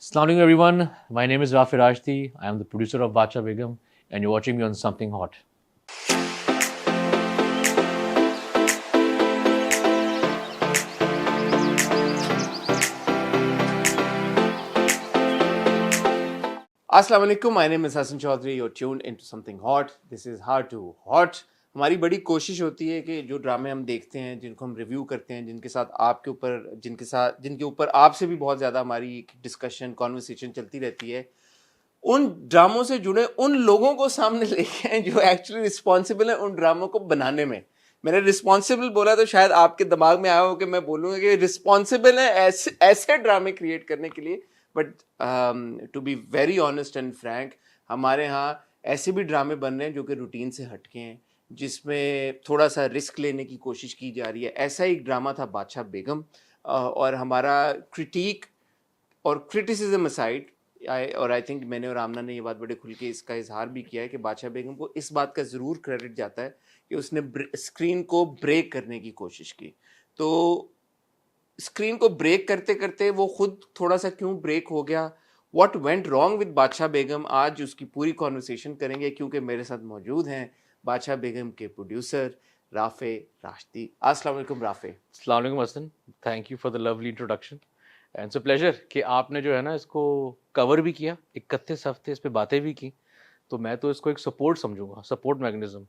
Assalamu alaikum everyone. My name is Rafi Rashdi. I am the producer of Bacha Begum and you're watching me on Something Hot. Assalamu alaikum. My name is Hassan Chaudhary. You're tuned into Something Hot. This is Hard to Hot. हमारी बड़ी कोशिश होती है कि जो ड्रामे हम देखते हैं, जिनको हम रिव्यू करते हैं, जिनके ऊपर आपसे भी बहुत ज़्यादा हमारी डिस्कशन कॉन्वर्सेशन चलती रहती है, उन ड्रामों से जुड़े उन लोगों को सामने लेके आए जो एक्चुअली रिस्पॉन्सिबल हैं उन ड्रामों को बनाने में। मैंने रिस्पॉन्सिबल बोला तो शायद आपके दिमाग में आया हो कि मैं बोलूँगा कि रिस्पॉन्सिबल है ऐसे ड्रामे क्रिएट करने के लिए। But to be very honest and frank, हमारे यहाँ ऐसे भी ड्रामे बन रहे हैं जो कि रूटीन से हटके हैं, जिसमें थोड़ा सा रिस्क लेने की कोशिश की जा रही है। ऐसा एक ड्रामा था बादशाह बेगम, और हमारा क्रिटिक और क्रिटिसिज्म असाइड, आई थिंक मैंने और आमना ने ये बात बड़े खुल के इसका इजहार भी किया है कि बादशाह बेगम को इस बात का ज़रूर क्रेडिट जाता है कि उसने स्क्रीन को ब्रेक करने की कोशिश की। तो स्क्रीन को ब्रेक करते करते वो खुद थोड़ा सा क्यों ब्रेक हो गया, what went wrong with Badshah बेगम, आज उसकी पूरी कॉन्वर्सेशन करेंगे क्योंकि मेरे साथ मौजूद हैं बादशाह बेगम के प्रोड्यूसर राफे राशिदी। अस्सलाम वालेकुम Rafe. Assalamu alaikum Hassan. Thank you for the lovely introduction. And it's a pleasure कि आपने जो है ना इसको कवर भी किया, 31 हफ्ते इस पे बातें भी की, तो मैं तो इसको एक सपोर्ट समझूंगा, सपोर्ट मैकेनिज्म।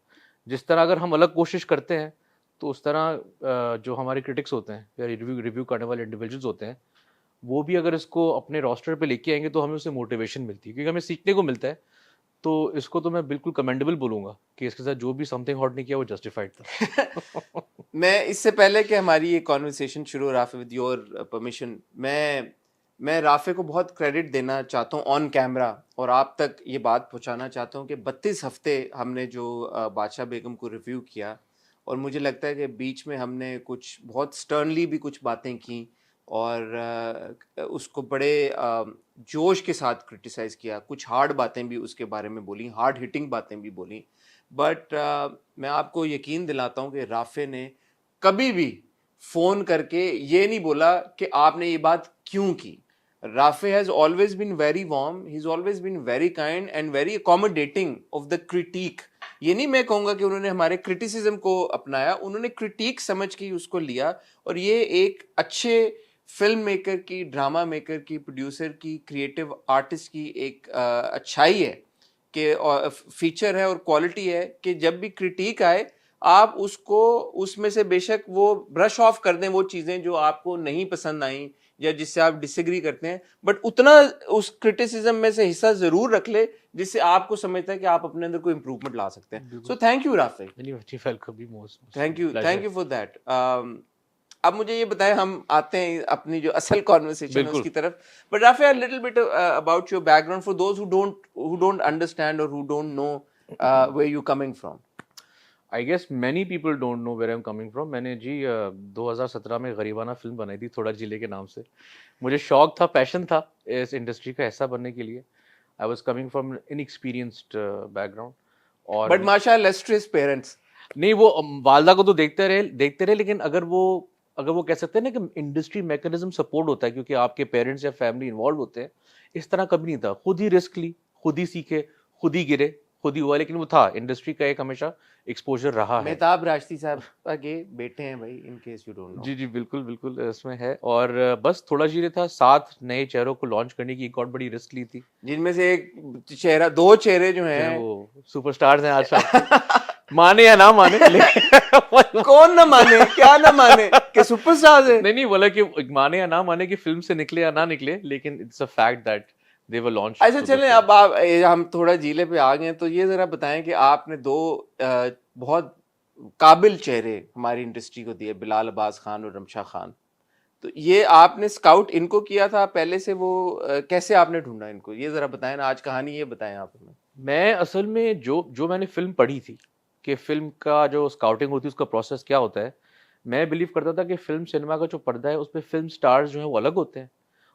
जिस तरह अगर हम अलग कोशिश करते हैं तो उस तरह जो हमारे क्रिटिक्स होते हैं या रिव्यू करने वाले इंडिविजुअल्स होते हैं, वो भी अगर इसको अपने रोस्टर पे लेके आएंगे तो हमें उससे मोटिवेशन मिलती है, क्योंकि हमें सीखने को मिलता है। तो इसको तो मैं बिल्कुल कमेंडेबल बोलूंगा कि इसके साथ जो भी समथिंग हॉट नहीं किया वो जस्टिफाइड था। मैं इससे पहले कि हमारी ये कॉन्वर्सेशन शुरू, राफे विद योर परमिशन, मैं राफे को बहुत क्रेडिट देना चाहता हूँ ऑन कैमरा, और आप तक ये बात पहुँचाना चाहता हूँ कि 32 हफ्ते हमने जो बादशाह बेगम को रिव्यू किया, और मुझे लगता है कि बीच में हमने कुछ बहुत स्टर्नली भी कुछ बातें की और उसको बड़े जोश के साथ क्रिटिसाइज़ किया, कुछ हार्ड बातें भी उसके बारे में बोली, हार्ड हिटिंग बातें भी बोली। बट मैं आपको यकीन दिलाता हूँ कि राफे ने कभी भी फ़ोन करके ये नहीं बोला कि आपने ये बात क्यों की। Rafe has always been very warm, he is always been very kind and very accommodating of the critic. ये नहीं मैं कहूँगा कि उन्होंने हमारे क्रिटिसिज्म को अपनाया, उन्होंने क्रिटिक समझ के उसको लिया, और ये एक अच्छे फिल्म मेकर की, ड्रामा मेकर की, प्रोड्यूसर की, क्रिएटिव आर्टिस्ट की एक अच्छाई है कि फीचर है और क्वालिटी है कि जब भी क्रिटिक आए आप उसको उसमें से बेशक वो ब्रश ऑफ कर दें वो चीज़ें जो आपको नहीं पसंद आई या जिससे आप डिसएग्री करते हैं, बट उतना उस क्रिटिसिज्म में से हिस्सा जरूर रख ले जिससे आपको समझता है कि आप अपने अंदर कोई इंप्रूवमेंट ला सकते हैं। So thank you Rafe, thank you for that. अब मुझे ये बताएं, हम आते हैं अपनी जो असल कॉन्वर्सेशन है उसकी तरफ, but rough little bit about your background for those who don't understand और who don't know where you coming from. I guess many people don't know where I am coming from. मैंने जी 2017 में गरीबाना film बनाई थी थोड़ा जिले के नाम से। मुझे शौक था, पैशन था इस इंडस्ट्री का हिस्सा बनने के लिए। I was coming from inexperienced background, और बट माशाल्लाह इलस्ट्रियस पेरेंट्स। नहीं, वो वालदा को तो देखते रहे, लेकिन अगर वो कह सकते हैं ना कि इंडस्ट्री मैकेनिज्म सपोर्ट होता है क्योंकि आपके पेरेंट्स या फैमिली इन्वॉल्व होते हैं, इस तरह कभी नहीं था। खुद ही रिस्क ली, खुद ही सीखे, खुद ही गिरे, खुद ही हुआ, लेकिन वो था इंडस्ट्री का एक हमेशा एक्सपोजर रहा है। मेहताब राशिदी साहब के बेटे हैं भाई, in case you don't know. जी बिल्कुल बिल्कुल इसमें है, और बस थोड़ा जीरे था, 7 नए चेहरों को लॉन्च करने की एक और बड़ी रिस्क ली थी, जिनमें से एक चेहरा, 2 चेहरे जो हैं वो सुपरस्टार्स हैं आज माने या ना माने कौन ना माने, क्या ना माने कि सुपरस्टार्स है। नहीं बोला कि माने या ना माने कि फिल्म से निकले या ना निकले, लेकिन it's a fact that they were launched. अच्छा चलें, अब हम थोड़ा जिले पे आ गए, तो ये जरा बताएं कि आपने 2 बहुत काबिल चेहरे हमारी इंडस्ट्री को दिए, बिलाल अब्बास खान और रमशा खान। तो ये आपने स्काउट इनको किया था पहले से, वो कैसे आपने ढूंढा इनको, ये जरा बताएं ना, आज कहानी ये बताएं आप हमें। मैं असल में जो मैंने फिल्म पढ़ी थी कि फिल्म का जो स्काउटिंग होती है उसका प्रोसेस क्या होता है, मैं बिलीव करता था कि फिल्म सिनेमा का जो पर्दा है उस पर फिल्म स्टार्स जो है वो अलग होते हैं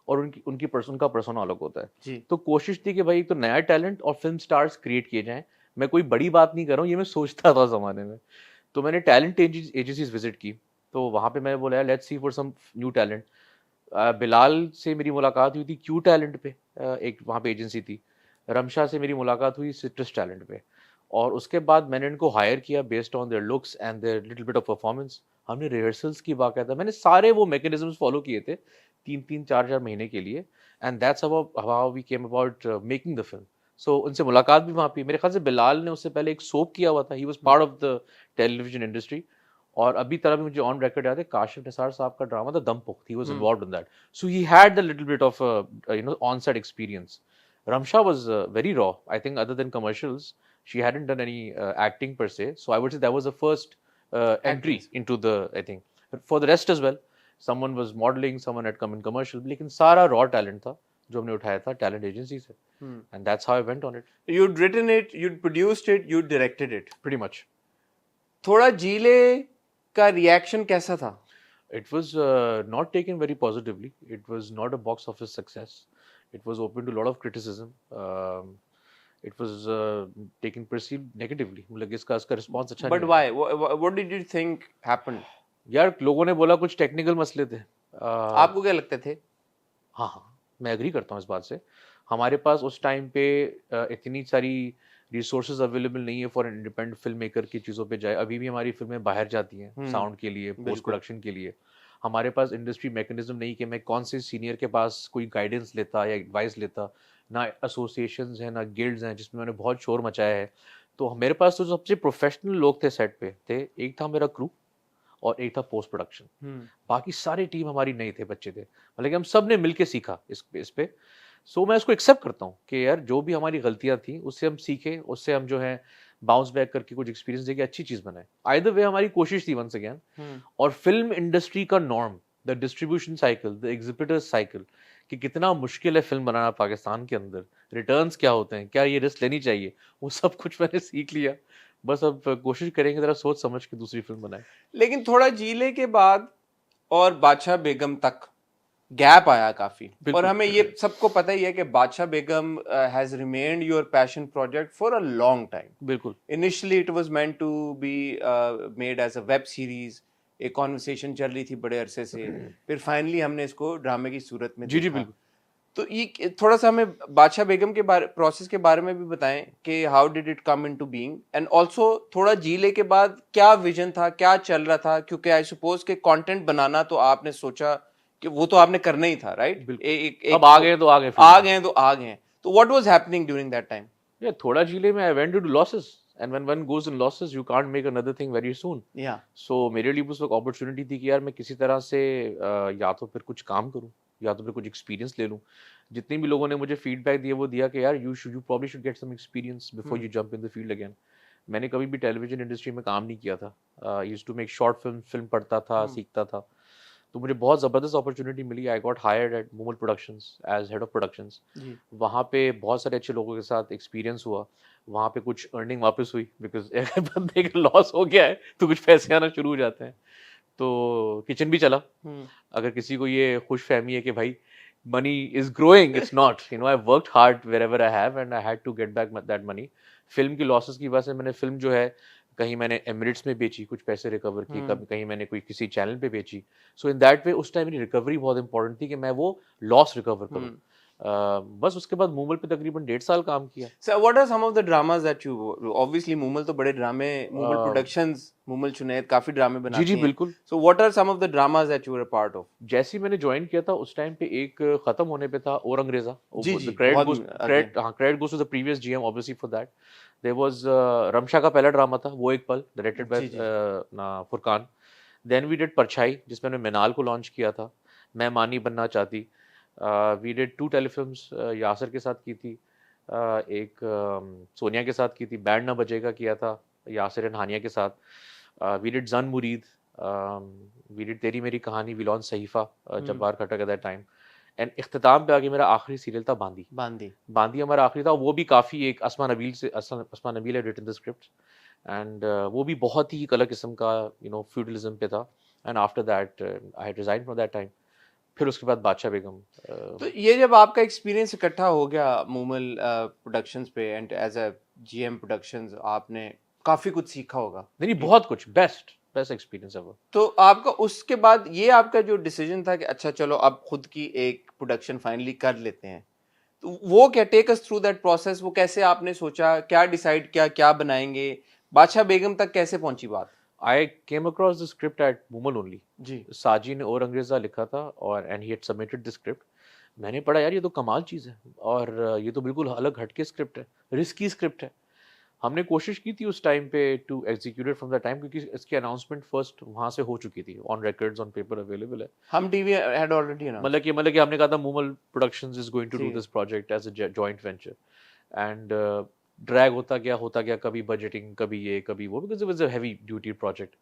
और उनका पर्सोना अलग होता है जी। तो कोशिश थी कि भाई एक तो नया टैलेंट और फिल्म स्टार्स क्रिएट किए जाएं। मैं कोई बड़ी बात नहीं कर रहा हूँ, ये मैं सोचता था ज़माने में। तो मैंने टैलेंट एजेंसीज विजिट की, तो वहाँ पे मैंने बोला let's see for some new talent. Bilal से मेरी मुलाकात हुई थी क्यू टैलेंट पे, एक वहाँ पे एजेंसी थी। रमशा से मेरी मुलाकात हुई सिट्रस टैलेंट पे, और उसके बाद मैंने इनको हायर किया based on their looks and their little bit of performance. हमने रिहर्सल्स की बाकायदा, मैंने सारे वो मैकेनिज्म्स फॉलो किए थे 3-3 4-4 महीने के लिए, and that's how we came about making the film. So उनसे मुलाकात भी वहाँ पे, मेरे ख्याल से बिलाल ने उससे पहले एक सोप किया हुआ था, he was part of the television industry. और अभी तरह भी मुझे ऑन रिकॉर्ड याद है काशिफ निसार साहब का ड्रामा था Dumpukht, he was involved in that, so he had the little bit of on set experience. Ramsha was very raw. I think other than commercials, she hadn't done any acting per se. So I would say that was the first entry into the, I think. But for the rest as well, someone was modeling, someone had come in commercial. लेकिन सारा raw talent था जो हमने उठाया था talent agency से, and that's how I went on it. You'd written it, you'd produced it, you'd directed it. Pretty much. थोड़ा जीले का रिएक्शन कैसा था? It was not taken very positively. It was not a box office success. It was open to a lot of criticism. It was taken perceived negatively. मतलब इसका response अच्छा But नहीं why? What did you think happened? यार लोगों ने बोला कुछ technical मसले थे। आपको क्या लगते थे? हाँ हाँ, मैं एग्री करता हूँ इस बात से। हमारे पास उस टाइम पे इतनी सारी रिसोर्सेज अवेलेबल नहीं है फॉर इंडिपेंडेंट फिल्म मेकर की चीज़ों पे जाए। अभी भी हमारी फिल्में बाहर जाती हैं साउंड के लिए, पोस्ट प्रोडक्शन के लिए। हमारे पास इंडस्ट्री मैकेनिज्म नहीं कि मैं कौन से सीनियर के पास कोई गाइडेंस लेता या एडवाइस लेता, ना एसोसिएशंस हैं ना गिल्ड्स हैं जिसमें मैंने बहुत शोर मचाया है। तो मेरे पास तो सबसे प्रोफेशनल लोग थे सेट पे थे, एक था मेरा क्रू और एक था पोस्ट प्रोडक्शन। बाकी सारी टीम हमारी नहीं थे, बच्चे थे, मतलब कि हम सब ने मिलके सीखा इस पे। सो मैं इसको एक्सेप्ट करता हूँ कि यार जो भी हमारी गलतियां थी उससे हम सीखे, उससे हम जो है बाउंस बैक करके कुछ एक्सपीरियंस देके अच्छी चीज बनाए। आइदर वे हमारी कोशिश थी वंस अगेन। और फिल्म इंडस्ट्री का norm, the distribution cycle, the exhibitors cycle, कि कितना मुश्किल है फिल्म बनाना पाकिस्तान के अंदर, रिटर्न्स क्या होते हैं, क्या ये रिस्क लेनी चाहिए, वो सब कुछ मैंने सीख लिया। बस अब कोशिश करेंगे जरा सोच समझ के दूसरी फिल्म बनाए। लेकिन थोड़ा जीले के बाद और बादशाह बेगम तक गैप आया काफी, और हमें ये सबको पता ही है कि Badshah Begum has remained your passion project for a long time. बिल्कुल। Initially it was meant to be made as a web series, एक कॉन्वर्सेशन चल रही थी बड़े अरसे से, फिर फाइनली हमने इसको ड्रामे की सूरत में जी देखा। बिल्कुल। तो ये थोड़ा सा हमें बादशाह बेगम के प्रोसेस के बारे में भी बताएं कि how did it come into being, and also थोड़ा जीले के बाद क्या विजन था, क्या चल रहा था, क्योंकि आई सपोज के कंटेंट बनाना तो आपने सोचा कि वो तो आपने करना ही था, राइट? अब आ गए तो आ गए, आ गए। तो what was happening during that time? या थोड़ा जीले में I went to losses, and when one goes in losses you can't make another thing very soon. या सो मेरे लिए उस वक्त अपॉर्चुनिटी थी कि यार मैं किसी तरह से या तो फिर कुछ काम करूं या तो फिर कुछ एक्सपीरियंस ले लूं। जितने भी लोगों ने मुझे फीडबैक दिया वो दिया कि यार you probably should get some experience before you jump in the field again. मैंने कभी भी टेलीविजन इंडस्ट्री में काम नहीं किया था। Used to make short film पढ़ता था, सीखता था। तो मुझे बहुत ज़बरदस्त अपॉर्चुनिटी मिली। I got hired at Momal productions as head of productions. वहाँ पे बहुत सारे अच्छे लोगों के साथ एक्सपीरियंस हुआ। वहाँ पे कुछ अर्निंग वापस हुई, बिकॉज अगर बंदे का लॉस हो गया है तो कुछ पैसे आना शुरू हो जाते हैं। तो किचन भी चला। अगर किसी को ये खुश फहमी है कि भाई money is growing, it's not, you know, I've worked hard wherever I have and I had to get back that money. Film की लॉसेस की वजह से मैंने फिल्म जो है कहीं मैंने एमिरेट्स में बेची, कुछ पैसे रिकवर किए, कभी कहीं मैंने कोई किसी चैनल पे बेची। सो इन दैट वे उस टाइम मेरी रिकवरी बहुत इंपॉर्टेंट थी कि मैं वो लॉस रिकवर करूँ। बस उसके बाद मूमल पे तकरीबन 1.5 साल काम किया। Sir what are some of the dramas that you, obviously Momal तो बड़े ड्रामे, मूमल प्रोडक्शंस, मूमल जुनैद काफी ड्रामे बनाते हैं। जी बिल्कुल। So what are some of the dramas that you were a part of? जैसे ही मैंने ज्वाइन किया था उस टाइम पे एक खत्म होने पे था और Angreza. Credit goes to the previous GM obviously for that. There was Ramsha का पहला ड्रामा था वो Ek Pal, directed by Furqan. Then we did Parchhai जिसमें मैंने मिनाल को लॉन्च किया था। मैं मानी बनना चाहती। वी डिड 2 टेलीफिल्म्स, यासर के साथ की थी, एक सोनिया के साथ की थी, बैंड ना बजेगा किया था यासर एंड हानिया के साथ। वी डिड जन मुरीद, we did Teri Meri Kahani, we launch Sahifa, Jabbar Khattak at that time. And Ikhtitam पे आगे मेरा आखिरी सीरियल था बांदी हमारा आखिरी था। वो भी काफ़ी एक Asma Nabeel had written the script, and वो भी बहुत ही एक अलग किस्म का फ्यूडलिज्म पे था। And after that I had resign from that time. फिर उसके बाद बादशाह बेगम। तो ये जब आपका एक्सपीरियंस इकट्ठा हो गया मूमल प्रोडक्शंस पे and as a GM productions, आपने काफी कुछ सीखा होगा। नहीं बहुत कुछ, बेस्ट बेस्ट एक्सपीरियंस एवर। तो आपका उसके बाद ये आपका जो डिसीजन था कि अच्छा चलो अब खुद की एक प्रोडक्शन फाइनली कर लेते हैं, तो वो क्या, take us through that process, वो कैसे आपने सोचा, क्या डिसाइड किया, क्या बनाएंगे, बादशाह बेगम तक कैसे पहुंची बात? I came across the script at Momal only. जी। साजी ने और अंग्रेजा लिखा था और and he had submitted the script. मैंने पढ़ा यार ये तो कमाल चीज़ है और ये तो बिल्कुल अलग हटके स्क्रिप्ट है, रिस्की स्क्रिप्ट है। हमने कोशिश की थी उस टाइम पे to execute it from the time, क्योंकि इसकी अनाउंसमेंट फर्स्ट वहाँ से हो चुकी थी, on records on paper available है। Hum TV had already announce. मतलब कि हमने कहा था Momal productions is going to do जी। This project as a joint venture and drag होता गया, कभी बजटिंग, कभी ये कभी वो, because it was a heavy duty project.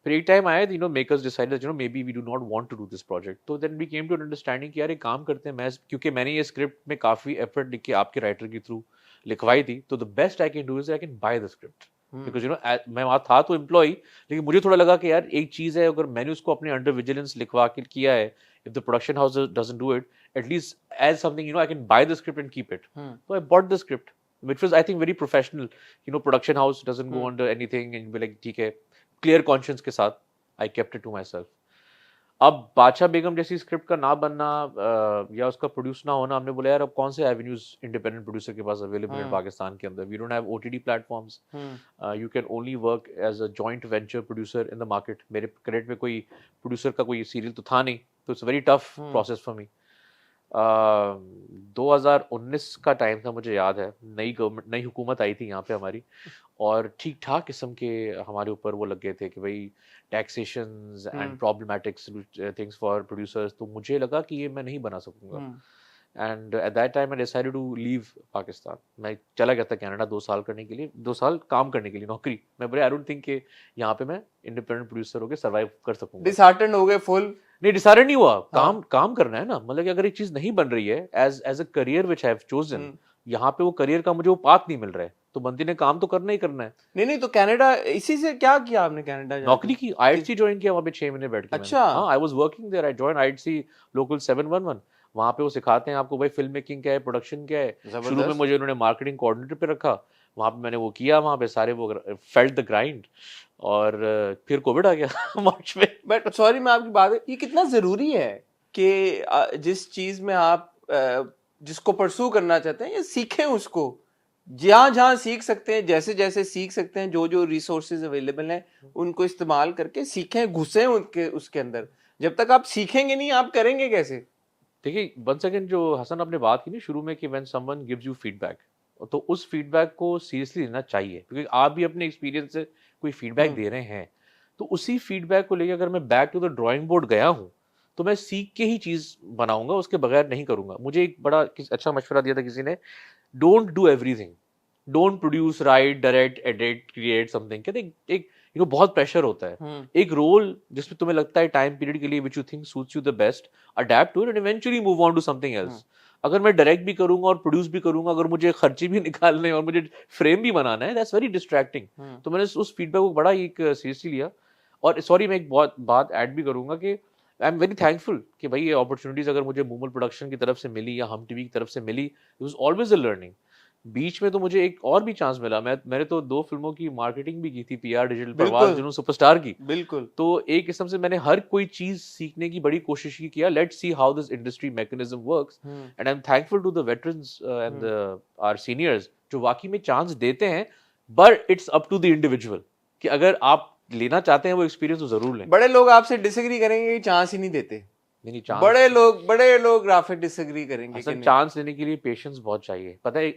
फिर एक टाइम आया, makers decided maybe we do not want to do this project, तो then we came to understanding कि यार एक काम करते हैं, मैं क्योंकि मैंने ये स्क्रिप्ट में काफ़ी एफर्ट लिख के आपके राइटर के थ्रू लिखवाई थी, तो the best I can do is I can buy the script, because मैं वहाँ था तो एम्प्लॉय, लेकिन मुझे थोड़ा लगा कि यार एक चीज़ है, अगर मैंने उसको अपने अंडर विजिलेंस लिखवा के किया है, if the production house doesn't do it, at least as something I can buy the script and keep it. So I bought the script, which was I think very professional. Production house doesn't go under anything and be like ठीक है, clear conscience के साथ I kept it to myself. अब बादशाह बेगम जैसी script का ना बनना या उसका प्रोड्यूस ना होना, हमने बोला यार अब कौन से एवेन्यूज इंडिपेंडेंट प्रोड्यूसर के पास अवेलेबल है पाकिस्तान के अंदर। We don't have OTT platforms, you can only work as a joint venture producer in the market. मेरे क्रेडिट में कोई प्रोड्यूसर का कोई सीरियल तो था नहीं, तो it's very tough process for me. 2019 का टाइम था, मुझे याद है, नई हुकूमत आई थी यहाँ पे हमारी, और ठीक ठाक किस्म के हमारे ऊपर वो लग गए थे कि भाई taxations and problematic things for producers, तो मुझे लगा कि ये मैं नहीं बना सकूंगा। And at that time I decided to leave Pakistan. मैं चला गया था कनाडा 2 साल करने के लिए, 2 साल काम करने के लिए, नौकरी। मैं बोले आई डोंट थिंक कि यहाँ पे मैं इंडिपेंडेंट प्रोड्यूसर होकर सर्वाइव कर सकूंगा। डिसहार्टेंड हो गए फुल? नहीं, डिसाइडेड नहीं हुआ। काम करना है ना, मतलब कि अगर एक चीज नहीं बन रही है as a career which I have chosen, यहाँ पे वो करियर का मुझे वो पाथ नहीं मिल रहा है, तो बंदी ने काम तो करना ही करना है। नहीं तो कनाडा, इसी से क्या किया आपने कनाडा जाके? नौकरी की, आईआईटी ज्वाइन किया वहाँ पे 6 महीने बैठ के। अच्छा। हाँ, I was working there, I join IIT local 711। वहाँ पे वो सिखाते हैं आपको भाई फिल्म मेकिंग क्या है, प्रोडक्शन क्या है। शुरू में मुझे उन्होंने मार्केटिंग कोऑर्डिनेटर पे रखा, वहाँ पे मैंने वो किया, वहाँ पे सारे वो फेल्ट द ग्राइंड, और फिर कोविड आ गया मार्च में। बट सॉरी, मैं आपकी बात, ये कितना जरूरी है कि जिस चीज में आप जिसको परसू करना चाहते हैं, या सीखें उसको, जहां जहां सीख सकते हैं, जैसे जैसे सीख सकते हैं, जो जो रिसोर्सेज अवेलेबल हैं उनको इस्तेमाल करके सीखें, घुसें उनके उसके अंदर। जब तक आप सीखेंगे नहीं, आप करेंगे कैसे? देखिए, वंस अगेन जो हसन आपने बात की ना शुरू में कि when someone gives you feedback, तो उस फीडबैक को सीरियसली लेना चाहिए, क्योंकि आप भी अपने एक्सपीरियंस से कोई फीडबैक दे रहे हैं, तो उसी फीडबैक को लेकर अगर मैं back to the drawing board गया हूँ, तो मैं सीख के ही चीज़ बनाऊंगा, उसके बगैर नहीं करूंगा। मुझे एक बड़ा अच्छा मशवरा दिया था किसी ने, don't do everything, don't produce, right, direct, edit, create something. कहते एक बहुत प्रेशर होता है। एक रोल जिसमें तुम्हें लगता है टाइम पीरियड के लिए which you think suits you the best, adapt to it and eventually move on to something else. अगर मैं डायरेक्ट भी करूंगा और प्रोड्यूस भी करूंगा, अगर मुझे खर्चे भी निकालने और मुझे फ्रेम भी बनाना है, दैट्स वेरी डिस्ट्रैक्टिंग। तो मैंने उस फीडबैक को बड़ा एक सीरियसली लिया। और सॉरी, मैं एक बहुत बात ऐड भी करूंगा कि आई एम वेरी थैंकफुल कि भाई ये अपॉर्चुनिटीज अगर मुझे मूमल प्रोडक्शन की तरफ से मिली या हम टीवी की तरफ से मिली, it was always a learning. बीच में तो मुझे एक और भी चांस मिला, मैंने तो 2 फिल्मों की मार्केटिंग भी की थी, पीआर डिजिटल, परवाज़ जुनून सुपरस्टार की। बिल्कुल। तो एक किस्म से मैंने हर कोई चीज सीखने की बड़ी कोशिश की, किया let's see how this industry mechanism works, and I am thankful to the veterans and our seniors जो वाकई में चांस देते हैं, but it's up to the individual कि अगर आप लेना चाहते हैं वो एक्सपीरियंस तो जरूर लें। बड़े लोग आपसे डिसएग्री करेंगे कि चांस ही नहीं देते। नहीं, चांस, बड़े लोग राफिक डिसएग्री करेंगे कि नहीं। चांस लेने के लिए पेशेंस बहुत चाहिए। पता है,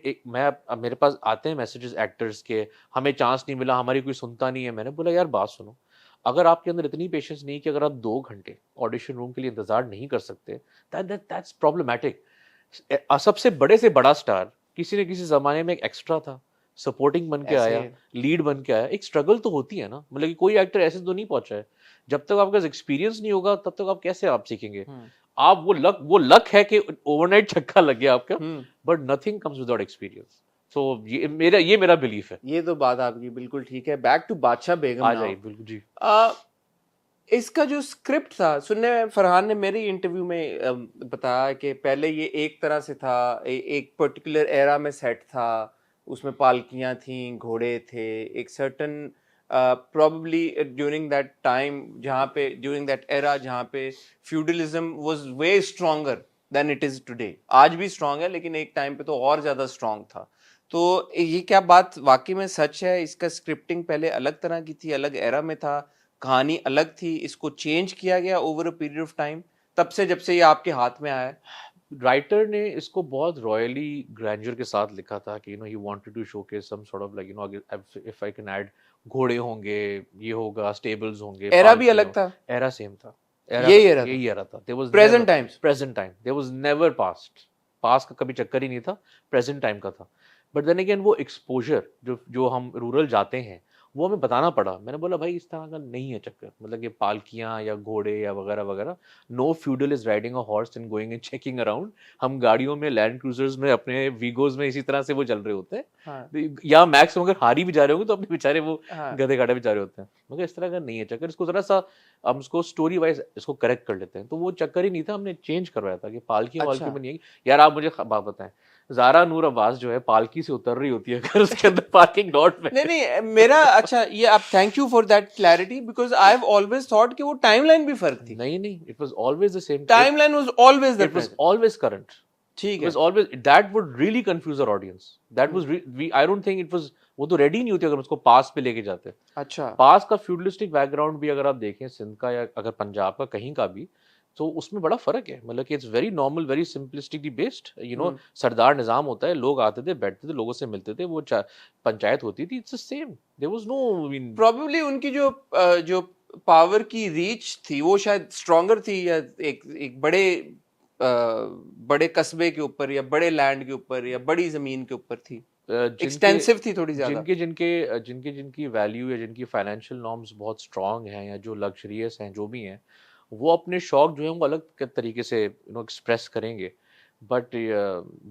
अब मेरे पास आते हैं मैसेजेस एक्टर्स के, हमें चांस नहीं मिला, हमारी कोई सुनता नहीं है। मैंने बोला यार बात सुनो, अगर आपके अंदर इतनी पेशेंस नहीं कि अगर आप 2 घंटे ऑडिशन रूम के लिए इंतजार नहीं कर सकते, दैट्स प्रॉब्लमैटिक। सबसे बड़े से बड़ा स्टार किसी न किसी जमाने में एक एक्स्ट्रा था, सपोर्टिंग बन के आया, लीड बन के आया। एक स्ट्रगल तो होती है ना, मतलब कि कोई एक्टर ऐसे तो नहीं पहुंचा है। जब तक आपका एक्सपीरियंस नहीं होगा तब तक आप कैसे आप सीखेंगे। आप वो लक है कि ओवरनाइट छक्का लग गया आपका, but nothing comes without experience. So ये मेरा बिलीफ है। ये तो बात आपकी बिल्कुल ठीक है। बैक टू बादशाह बेगम आ जाइए। बिल्कुल जी। इसका जो स्क्रिप्ट था, सुनने में फरहान ने मेरे इंटरव्यू में बताया कि पहले ये एक तरह से था, एक पर्टिकुलर एरा में सेट था, उसमें पालकियां थीं, घोड़े थे, एक certain probably during that time जहाँ पे during that era जहाँ पे feudalism was way stronger than it is today. आज भी strong है लेकिन एक time पे तो और ज़्यादा strong था. तो ये क्या बात वाकई में सच है? इसका स्क्रिप्टिंग पहले अलग तरह की थी, अलग एरा में था, कहानी अलग थी, इसको चेंज किया गया over a period of time तब से जब से ये आपके हाथ में आया है? राइटर ने इसको बहुत रॉयली ग्रैंडर के साथ लिखा था कि he wanted to showcase some sort of like if I can add घोड़े होंगे, ये होगा, स्टेबल्स होंगे, एरा भी अलग था, एरा सेम था, यही एरा था. There was present times, present time, there was never past का कभी चक्कर ही नहीं था, प्रेजेंट टाइम का था. बट देन अगेन वो एक्सपोजर जो हम रूरल जाते हैं वो हमें बताना पड़ा. मैंने बोला भाई इस तरह का नहीं है चक्कर, मतलब ये पालकियां या घोड़े या वगैरह वगैरह. No feudal is riding a horse and going and checking around. हम गाड़ियों में, लैंड क्रूजर्स में, अपने वीगोज में इसी तरह से वो चल रहे होते हैं. हाँ. या मैक्स अगर हारी भी जा रहे होंगे तो अपने बेचारे वो हाँ. गधे गाड़े भी जा रहे होते हैं. मगर इस तरह का नहीं है चक्कर. इसको जरा सा हम इसको स्टोरी वाइज इसको करेक्ट कर लेते हैं. तो वो चक्कर ही नहीं था, हमने चेंज करवाया था कि पालकी वालकी में नहीं है. यार आप मुझे बात बताएं, ज़ारा नूर अब्बास जो है पालकी से उतर रही होती है अगर उसके अंदर पार्किंग लॉट में. नहीं मेरा अच्छा ये आप thank you for that clarity because I have always thought कि वो टाइमलाइन भी फर्क थी. नहीं, it was always the same. Timeline was always it was always current. ठीक है. है. It was always that would really confuse our audience. That was we I don't think it was, वो तो रेडी नहीं होती अगर उसको पास पे लेके जाते. अच्छा. पास का फ्यूडलिस्टिक बैकग्राउंड भी अगर आप देखें सिंध का या अगर पंजाब का कहीं का भी, तो उसमें बड़ा फर्क है. मतलब कि it's very normal, very simplistically based. Sardar Nizam होता है, लोग आते थे, बैठते थे, लोगों से मिलते थे, वो पंचायत होती थी. It's the same. There was no probably उनकी जो पावर की रीच थी वो शायद स्ट्रॉन्गर थी या एक बड़े कस्बे के ऊपर या बड़े लैंड के ऊपर या बड़ी जमीन के ऊपर थी, एक्सटेंसिव थी थोड़ी ज्यादा. जिनकी वैल्यू या जिनकी फाइनेंशियल नॉर्म्स बहुत स्ट्रांग हैं या जो लग्जरियस हैं, जो भी हैं, वो अपने शौक जो है वो अलग तरीके से एक्सप्रेस करेंगे. But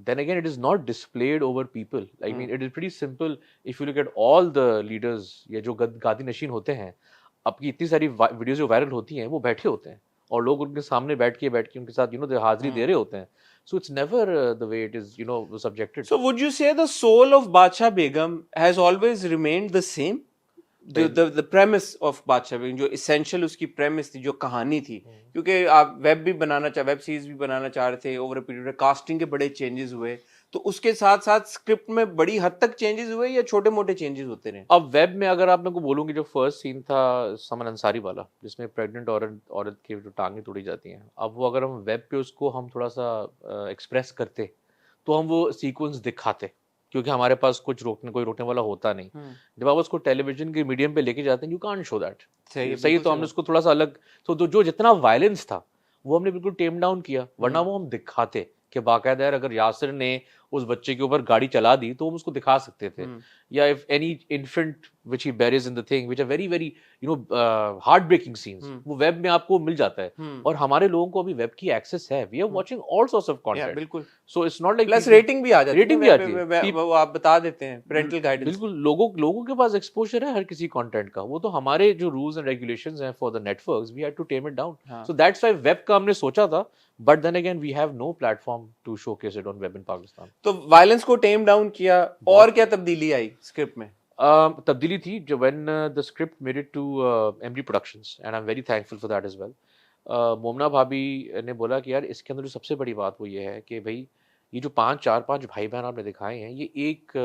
then again it is not displayed over people. I mean it is pretty simple. If you look at all the leaders या जो गादी नशीन होते हैं, आपकी इतनी सारी वीडियोस जो वायरल होती हैं वो बैठे होते हैं और लोग उनके सामने बैठ के उनके साथ हाजिरी दे रहे होते हैं. So it's never the way it is, subjected. So would you say the soul of Bacha Begum has always remained the same? The premise of Bacha Begum, जो essential उसकी premise थी, जो कहानी थी, क्योंकि आप वेब सीरीज भी बनाना चाह रहे थे, ओवर अ पीरियड में कास्टिंग के बड़े चेंजेस हुए, तो उसके साथ साथ स्क्रिप्ट में बड़ी हद तक चेंजेस हुए या छोटे मोटे चेंजेस होते रहे? अब वेब में अगर आप मेरे को बोलूँगी, जो फर्स्ट सीन था समन अंसारी वाला जिसमें प्रेग्नेंट औरत की जो टांगें तोड़ी जाती हैं, अब वो अगर हम वेब पे उसको हम थोड़ा सा एक्सप्रेस करते तो हम वो सीक्वेंस दिखाते, क्योंकि हमारे पास कोई रोकने वाला होता नहीं. जब आप उसको टेलीविजन के मीडियम पे लेके जाते हैं, यू कांट शो दैट. सही. तो हमने उसको थोड़ा सा अलग, तो जो जितना वायलेंस था वो हमने बिल्कुल टेम डाउन किया, वरना वो हम दिखाते कि बाकायदा अगर यासिर ने उस बच्चे के ऊपर गाड़ी चला दी तो हम उसको दिखा सकते थे. या if any infant which he buries in the thing which are very very heart breaking scenes, वो वेब में आपको मिल जाता है. और हमारे लोगों को अभी वेब की एक्सेस है. We are watching all sorts of content. बिल्कुल. So it's not like plus rating भी आ जाती है. वो आप बता देते हैं, पेरेंटल गाइडेंस. बिल्कुल. लोगों के पास एक्सपोजर है हर किसी कंटेंट का. वो तो हमारे जो रूल्स एंड रेगुलेशंस हैं for the networks, we had to tame it down. So that's why web का हमने सोचा था, but then again we have no platform to showcase it on web in Pakistan. तो वायलेंस को टेम डाउन किया, और क्या तब्दीली आई स्क्रिप्ट में? तब्दीली थी जो when the script made it to MD Productions, and I'm very thankful for that as well. मोमना भाभी ने बोला कि यार इसके अंदर जो सबसे बड़ी बात वो ये है कि भाई ये जो 4-5 भाई बहन आपने दिखाए हैं, ये एक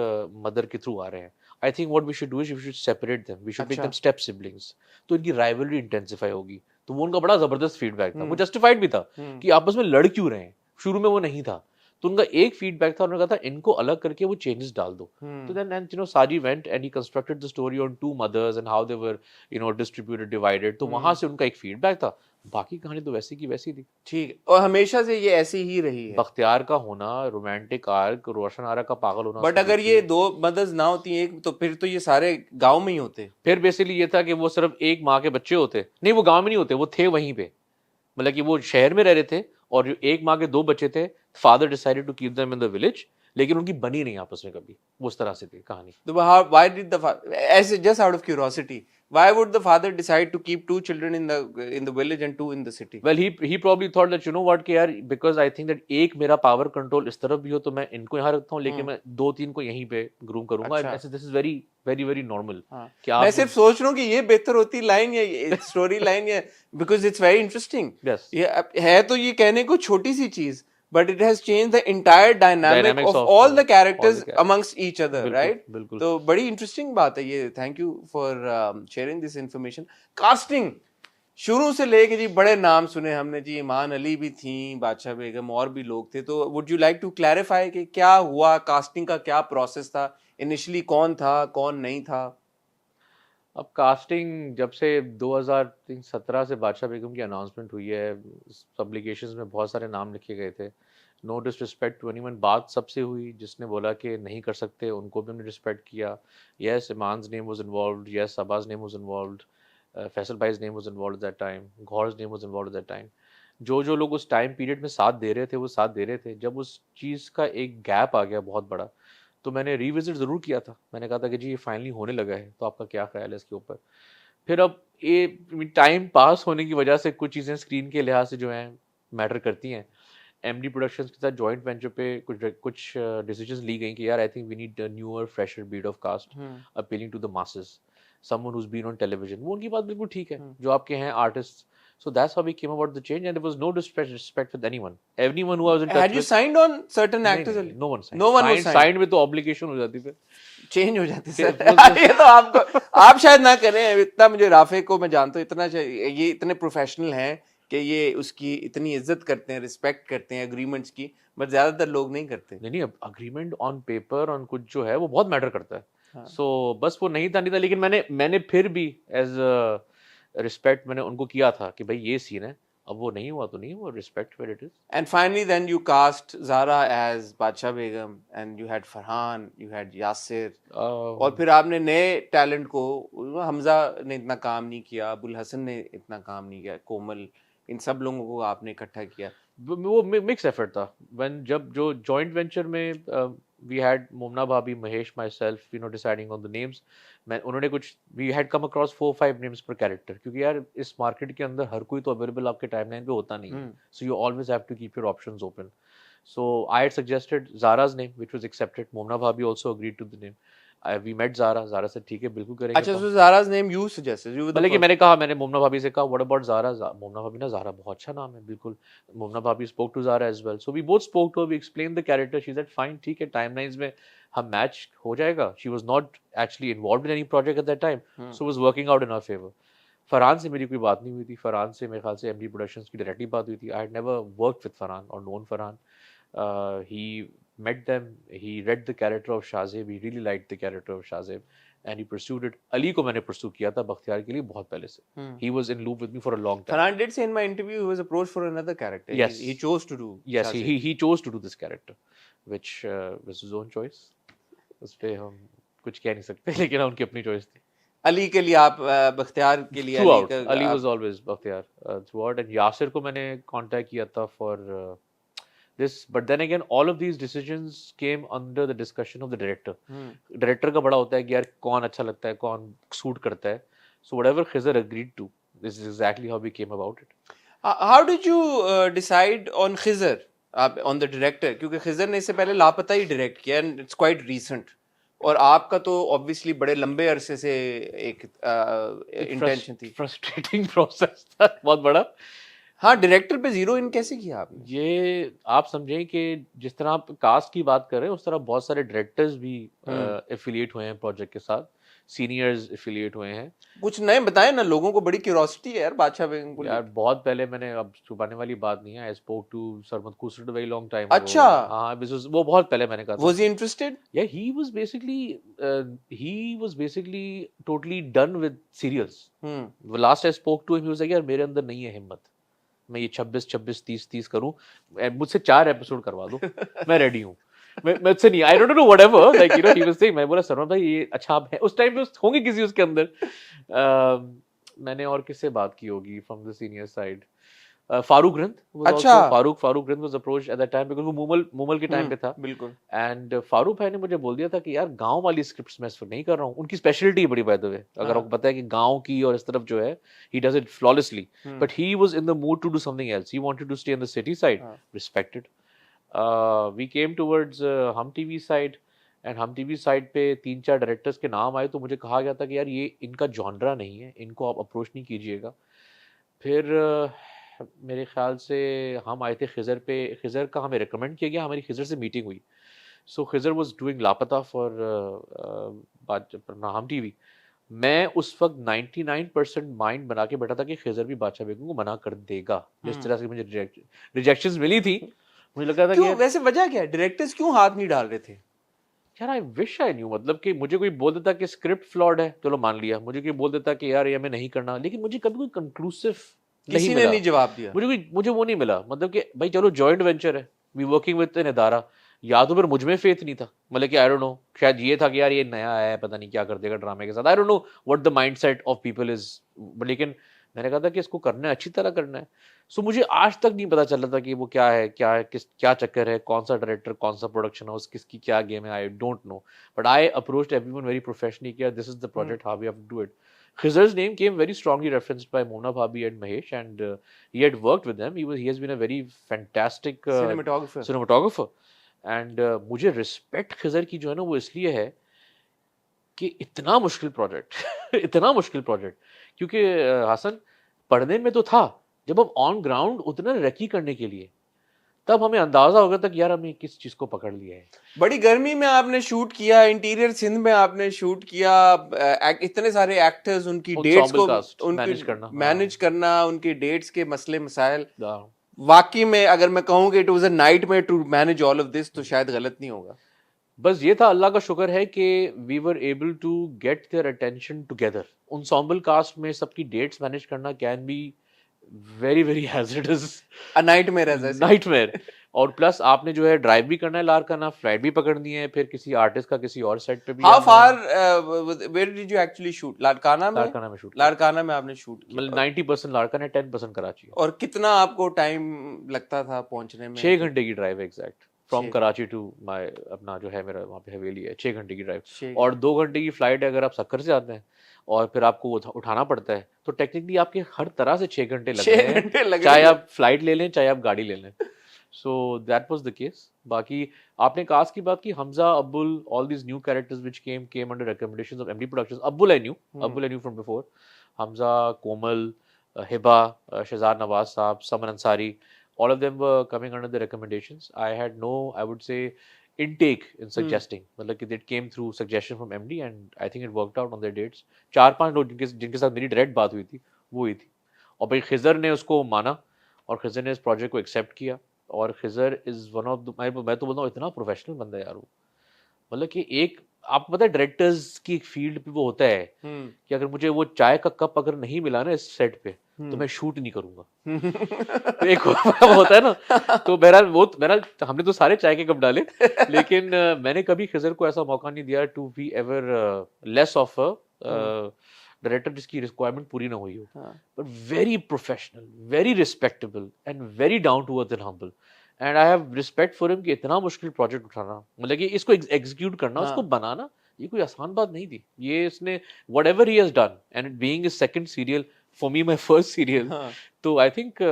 मदर के थ्रू आ रहे हैं. I think what we should do is we should separate them, we should make them step siblings. तो इनकी राइवलरी इंटेंसिफाई होगी. तो वो उनका बड़ा जबरदस्त फीडबैक था. वो जस्टिफाइड भी था कि आपस में लड़ क्यों रहे हैं. शुरू में वो नहीं था, तो उनका एक फीडबैक था, उन्होंने कहा था इनको अलग करके वो चेंजेस डाल दो. तो देन साजी went and he constructed the story on 2 mothers and how they were distributed, divided. तो वहां से उनका एक फीडबैक था. बाकी कहानी तो वैसी की वैसी थी. ठीक. और हमेशा से ये ऐसी ही रही है. बख्तियार का होना, रोमांटिक आर्क, रोशन आरा का पागल होना. बट अगर ये 2 मदर्स ना होती एक, तो फिर तो ये सारे गांव में ही होते. फिर बेसिकली ये था कि वो सिर्फ एक माँ के बच्चे होते. नहीं, वो गांव में नहीं होते, वो थे वहीं पे. मतलब कि वो शहर में रह रहे थे और जो एक माँ के 2 बच्चे थे, father decided to keep them in the village, लेकिन उनकी बनी नहीं आपस में कभी. वो उस तरह से थी कहानी. तो व्हाई डिड द ऐसे, just out of curiosity, Why would the father decide to keep 2 children in the village and 2 in the city? Well, he probably thought that you know what कि यार because I think that एक मेरा power control इस तरफ भी हो तो मैं इनको यहाँ रखता हूँ लेकिन मैं 2-3 को यहीं पे ग्रूम करूंगा. अच्छा. ऐसे this is very very very normal. हाँ. कि मैं आप सिर्फ सोच रहा हूँ कि ये बेहतर होती लाइन या स्टोरी लाइन या because it's very interesting. Yes. ये है तो ये कहने को छोटी सी चीज, but it has changed the entire dynamic of all the characters amongst each other, right? बिल्कुल. तो बड़ी इंटरेस्टिंग बात है ये. Thank you for sharing this information. Casting शुरू से लेके जी बड़े नाम सुने हमने जी. ईमान अली भी थी, बादशाह बेगम, और भी लोग थे. तो would you like to clarify कि क्या हुआ, कास्टिंग का क्या प्रोसेस था, इनिशियली कौन था कौन नहीं था? अब कास्टिंग जब से 2017 से बादशाह बेगम की अनाउंसमेंट हुई है, पब्लिकेशंस में बहुत सारे नाम लिखे गए थे. नो डिसरिस्पेक्ट टू एनीवन, बात सबसे हुई. जिसने बोला कि नहीं कर सकते उनको भी हमने रिस्पेक्ट किया. Yes, Iman's name was involved. Yes, Abbas name was involved. Faisal भाई's name was involved at that time. Gohar's name was involved at that time. जो लोग उस टाइम पीरियड में साथ दे रहे थे वो साथ दे रहे थे. जब उस चीज़ का एक गैप आ गया बहुत बड़ा, तो मैंने रिविजिट ज़रूर किया था. मैंने कहा था कि जी ये फाइनली होने लगा है, तो आपका क्या ख्याल है इसके ऊपर. फिर अब ये टाइम पास होने की वजह से कुछ चीज़ें स्क्रीन के लिहाज से जो हैं मैटर करती हैं. एमडी प्रोडक्शंस के साथ जॉइंट वेंचर पे कुछ डिसीजंस ली गई कि यार I think we need a newer fresher breed of cast appealing to the masses, someone who's been on television. वो उनकी बात बिल्कुल ठीक है, जो आपके हैं artist. So that's how we came about the change, and there was no disrespect with anyone. Everyone who I was in touch Had you signed on certain actors? नहीं, no one signed. No one was signed. Signed with तो obligation हो जाती फिर. Change हो जाती sir. ये तो आपको आप शायद ना करें. इतना मुझे राफे को मैं जानता हूँ, इतना ये इतने प्रोफेशनल हैं कि ये उसकी इतनी इज्जत करते हैं, रिस्पेक्ट करते हैं एग्रीमेंट्स की, बट ज्यादातर लोग नहीं करते. नहीं अग्रीमेंट ऑन पेपर ऑन कुछ जो है वो बहुत मैटर करता है. सो बस वो नहीं था. लेकिन मैंने फिर भी एज रिस्पेक्ट मैंने उनको किया था कि भाई ये सीन है. अब वो नहीं हुआ तो नहीं हुआ. Respect where it is. And finally then you cast Zara as Badshah Begum and you had Farhan, you had Yasir, और फिर आपने नए टैलेंट को, हमजा ने इतना काम नहीं किया, अबुल हसन ने इतना काम नहीं किया, कोमल, इन सब लोगों को आपने इकट्ठा किया. वो मिक्स एफर्ट था. व्हेन जब जो जॉइंट वेंचर में we had Momna Bhabhi, Mahesh, myself, deciding on the names. उन्होंने कुछ we had come across 4-5 names per character, क्योंकि यार इस मार्केट के अंदर हर कोई तो अवेलेबल आपके टाइमलाइन पे होता नहीं है. So you always have to keep your options open. So I had suggested Zara's name, which was accepted. Momna Bhabhi also agreed to the name. We met Zara. Zara said ठीक है बिल्कुल करेंगे. अच्छा, so Zara's name you suggested. लेकिन मैंने मोमना भाभी से कहा what about Zara? मोमना भाभी ना Zara बहुत अच्छा नाम है. बिल्कुल. मोमना भाभी spoke to Zara as well. So we both spoke to her. We explained the character. She said fine, ठीक है, timelines में हम मैच हो जाएगा. She was not actually involved in any project at that time, so was working out in her favor. Farhan से मेरी कोई बात नहीं हुई थी. फरहान से मेरे ख्याल से एमडी प्रोडक्शंस की डायरेक्टली बात हुई थी. I had never worked with Farhan or known Farhan. He met them, he read the character of Shahzeb, he really liked the character of Shahzeb and he pursued it. Ali को मैंने pursue किया था बख्तियार के लिए बहुत पहले से. He was in loop with me for a long time. Farhan did say in my interview he was approached for another character. Yes. He chose to do. Yes, he chose to do this character, which was his own choice. उस पे हम कुछ कह नहीं सकते, लेकिन उनकी अपनी choice थी. अली के लिए आप बख्तियार के लिए throughout. Ali was always Bakhtiyar throughout, and Yasir को मैंने contact किया था for this, but then again all of these decisions came under the discussion of the director. Director का बड़ा होता है कि यार कौन अच्छा लगता है, कौन सूट करता है. So whatever Khizr agreed to, this is exactly how we came about it. How did you decide on Khizr, on the director? क्योंकि खिजर ने इससे पहले लापता ही डायरेक्ट किया and it's quite recent. और आपका तो ऑब्वियसली बड़े लंबे अरसे से एक इंटेंशन थी. फ्रस्ट्रेटिंग प्रोसेस था बहुत बड़ा. हाँ, डायरेक्टर पे जीरो इन कैसे किया आपने? ये आप समझें कि जिस तरह आप कास्ट की बात कर रहे हैं उस तरह बहुत सारे डायरेक्टर्स भी एफिलिएट हुए हैं प्रोजेक्ट के साथ. सीनियर्स एफिलिएट हुए हैं. कुछ नए बताएं ना, लोगों को बड़ी क्यूरियोसिटी है यार बादशाह बेगम को. यार बहुत पहले मैंने, अब छुपाने वाली बात नहीं है, I spoke to Sarmad Khusro very long time. अच्छा. हाँ, वो बहुत पहले मैंने कहा था. Was he interested? Yeah, he was basically totally done with serials. The last I spoke to him, he was like, यार मेरे अंदर नहीं है हिम्मत, मैं ये 26 30 करूं, मुझसे 4 एपिसोड करवा दो, मैं रेडी हूं. मुझसे नहीं, आई don't know whatever, like he was saying. मैं बोला सरमद भाई ये अच्छा आप है उस टाइम पे होंगे किसी उसके अंदर. मैंने और किससे बात की होगी from the senior side. Farooq Rind was अच्छा। also Farooq Rind was approached at that time because वो मूमल के टाइम पे था बिल्कुल। एंड फारूक भाई ने मुझे बोल दिया था कि यार गांव वाली स्क्रिप्ट्स मैं इस वक्त नहीं कर रहा हूँ। उनकी स्पेशलिटी बड़ी बाय द वे, अगर हाँ। आपको पता है कि गांव की और इस तरफ जो है he does it flawlessly, but he was in the mood to do something else, he wanted to stay in the city side, हाँ। Respected. We came towards Hum TV side and Hum TV side पे 3-4 directors के नाम आए, तो मुझे कहा गया था कि यार ये इनका जॉनरा नहीं है, इनको आप अप्रोच नहीं कीजिएगा। फिर मेरे ख्याल से हम आए थे खिज़र पे, खिज़र का हमें रिकमेंड किया गया, हमारी खिज़र से मीटिंग हुई। सो खिज़र वाज डूइंग लापता फॉर हम टीवी। मैं उस वक्त 99% माइंड बना के बैठा था कि खिज़र भी बादशाह बेगम को मना कर देगा। जिस तरह से मुझे रिजेक्शंस मिली थी, मुझे लगा था कि क्यों, यार वैसे वजह क्या है, डायरेक्टर्स क्यों हाथ नहीं डाल रहे थे? यार आई विश आई न्यू, मतलब कि मुझे कोई बोल देता कि स्क्रिप्ट फ्लॉड है, चलो मान लिया। मुझे कोई बोल देता कि यार ये हमें नहीं करना, लेकिन मुझे कभी कोई कंक्लूसिव नहीं किसी ने मिला। नहीं जवाब दिया। मुझे वो नहीं मिला, मतलब कि भाई चलो जॉइंट वेंचर है, वी वर्किंग विद एन इदारा, या तो फिर मुझ में फेथ नहीं था, मतलब कि आई डोंट नो, शायद ये था कि यार ये नया आया है, पता नहीं क्या कर देगा ड्रामे के साथ, आई don't know what the mindset of people is, लेकिन मैंने कहा था कि इसको करना है, अच्छी तरह करना है। सो मुझे आज तक नहीं पता चल रहा था कि वो क्या है, क्या चक्कर है, कौन सा डायरेक्टर, कौन सा प्रोडक्शन हाउस, किसकी क्या गेम है, I don't know, but I approached everyone very professionally कि this is the project, how we have to do it. Khizr's name came very strongly referenced by Mona Bhabhi and Mahesh, and he had worked with them. He has been a very fantastic cinematographer. cinematographer, and मुझे respect Khizr की जो है ना वो इसलिए है कि इतना मुश्किल प्रोजेक्ट इतना मुश्किल प्रोजेक्ट, क्योंकि हसन पढ़ने में तो था, जब हम ऑन ग्राउंड उतना रेकी करने के लिए, तब हमें अंदाजा हो गया था कि यार हमने किस चीज को पकड़ लिया है। बड़ी गर्मी में आपने शूट किया, इंटीरियर सिंध में आपने शूट किया, इतने सारे एक्टर्स, उनकी डेट्स Ensemble को cast उनकी मैनेज करना, हाँ। मैनेज करना, उनकी डेट्स के मसले मसाइल, हाँ। वाकई में अगर मैं कहूँ कि it was a nightmare to manage all of this, तो शायद गलत नहीं होगा। बस ये था, अल्लाह का शुक्र है कि we were able to get their attention together. ensemble cast में सबकी डेट्स मैनेज करना can be very very hazardous, a nightmare as I said. Nightmare. और प्लस आपने जो है ड्राइव भी करना है लारकाना, फ्लाइट भी पकड़नी है, फिर किसी आर्टिस्ट का किसी और सेट पे भी हाउ आना फार है। Where did you actually shoot? Larkana में? लारकाना में शूट किया, लाड़काना में आपने शूट किया, मतलब 90% लारकाना, 10% कराची है। और कितना आपको टाइम लगता था पहुंचने में? 6 घंटे की drive exact, from 6 Karachi to my अपना जो है मेरा वहाँ पे हवेली है, 6 घंटे की ड्राइव। 6 और 2 घंटे की फ्लाइट है अगर आप सक्कर से आते हैं, और फिर आपको उठाना पड़ता है, तो टेक्निकली आपके हर तरह से 6 घंटे लग 6 रहे हैं, घंटे लग चाहे रहे हैं। आप फ्लाइट ले लें चाहे आप गाड़ी ले लें। So that was the case. बाकी आपने कास्ट की बात की, Hamza, Abul, all these new characters which came under recommendations of MD productions. Abul I knew from before, Hamza, Komal, Hiba, Shahzad Nawaz साहब, Saman Ansari, all of them were coming under the recommendations. I had no, I would say, intake in suggesting, मतलब कि it came through suggestion from MD and I think it worked out on their dates। 4-5 लोग जिनके साथ मेरी direct बात हुई थी वो ही थी, और भाई खिजर ने उसको माना, और खिजर ने इस प्रोजेक्ट को एक्सेप्ट किया, और Khizar is one of the, मैं तो बोलता हूँ इतना प्रोफेशनल बंदा है यार वो, मतलब कि एक, आपको पता है डायरेक्टर्स की फील्ड पे वो होता है कि अगर मुझे वो चाय का कप अगर नहीं मिला ना इस सेट पे, तो मैं शूट नहीं करूंगा। तो एक वो होता है ना, तो बहरहाल हमने तो सारे चाय के कप डाले, लेकिन मैंने कभी खिजर को ऐसा मौका नहीं दिया to be ever less of a director जिसकी रिक्वायरमेंट पूरी ना हुई हो, but very professional, very respectable and very down to earth and humble, and I have respect for him कि इतना मुश्किल प्रोजेक्ट उठाना, मतलब कि इसको एग्जीक्यूट करना, उसको बनाना, ये कोई आसान बात नहीं थी। ये इसने whatever he has done, and being his second serial, for me my first serial, तो I think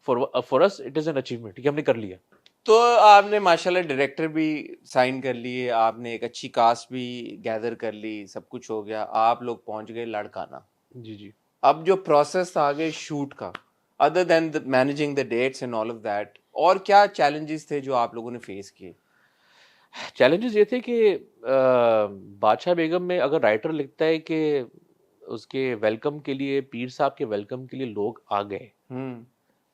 for us it is an achievement कि हमने कर लिया। तो आपने माशाल्लाह डायरेक्टर भी साइन कर लिए, आपने एक अच्छी कास्ट भी गैदर कर ली, सब कुछ हो गया, आप लोग पहुंच गए लाड़काना। जी जी। अब जो प्रोसेस था आगे शूट का, other than managing the dates and all of that, और क्या चैलेंजेस थे जो आप लोगों ने फेस किए? चैलेंजेस ये थे कि बादशाह बेगम में अगर राइटर लिखता है कि उसके वेलकम के लिए, पीर साहब के वेलकम के लिए लोग आ गए,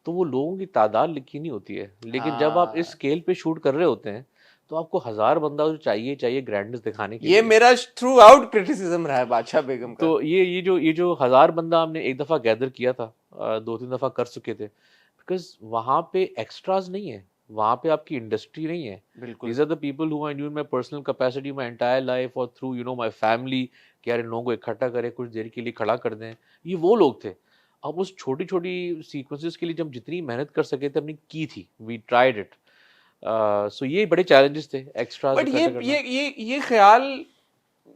तो वो लोगों की तादाद लिखी नहीं होती है, लेकिन जब आप इस स्केल पे शूट कर रहे होते हैं तो आपको 1000 बंदा जो चाहिए ग्रैंडनेस दिखाने के ये लिए। मेरा थ्रू आउट क्रिटिसिज्म रहा है बादशाह बेगम का। तो ये जो 1000 बंदा हमने एक दफा गैदर किया था, 2-3 दफा कर चुके थे, बिकॉज वहां पे एक्स्ट्राज नहीं है, वहां पे आपकी इंडस्ट्री नहीं है। बिल्कुल। These are the people who I knew in my personal capacity my entire life और through my family, कि यार इन लोगों को इकट्ठा करें, कुछ देर के लिए खड़ा कर दें, ये वो लोग थे। अब उस छोटी छोटी सीक्वेंसेस के लिए जब जितनी मेहनत कर सके थे हमने की थी, वी ट्राइड इट। सो ये बड़े चैलेंजेस थे, एक्स्ट्रास बट इकट्ठा करना। ये ख्याल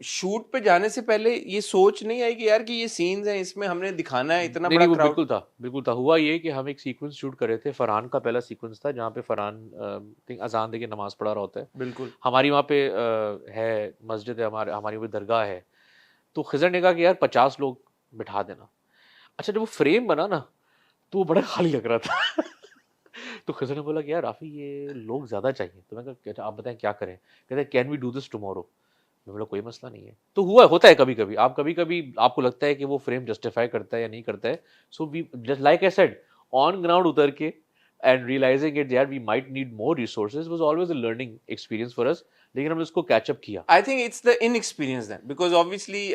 शूट पे जाने से पहले ये सोच नहीं आई कि यार कि ये सीन्स हैं, इसमें हमने दिखाना है इतना नहीं बड़ा नहीं, वो क्राउड? बिल्कुल था। हुआ ये कि हम एक सीक्वेंस शूट कर रहे थे, फरहान का पहला सीक्वेंस था जहाँ पे फरहान think अजान दे के नमाज पढ़ा रहा होता है। बिल्कुल। हमारी वहाँ पे है मस्जिद है, हमारी वो दरगाह है। तो खिजर ने कहा कि यार 50 लोग बिठा देना। अच्छा जब वो फ्रेम बना ना तो वो बड़ा खाली लग रहा था। तो खिजर ने बोला कि यार राफी ये लोग ज़्यादा चाहिए। तो मैं कहा "अच्छा, आप बताएं क्या करें"। कहते हैं can we do this tomorrow. मैं बोला कोई मसला नहीं है। तो होता है कभी कभी, कभी कभी आपको लगता है कि वो फ्रेम जस्टिफाई करता है या नहीं करता है। So we just like I said, on ground उतर के एंड रियलाइजिंग इट यार we might need more resources was always a learning experience for us. लेकिन हमने उसको कैचअप किया। I think it's the inexperience then, because obviously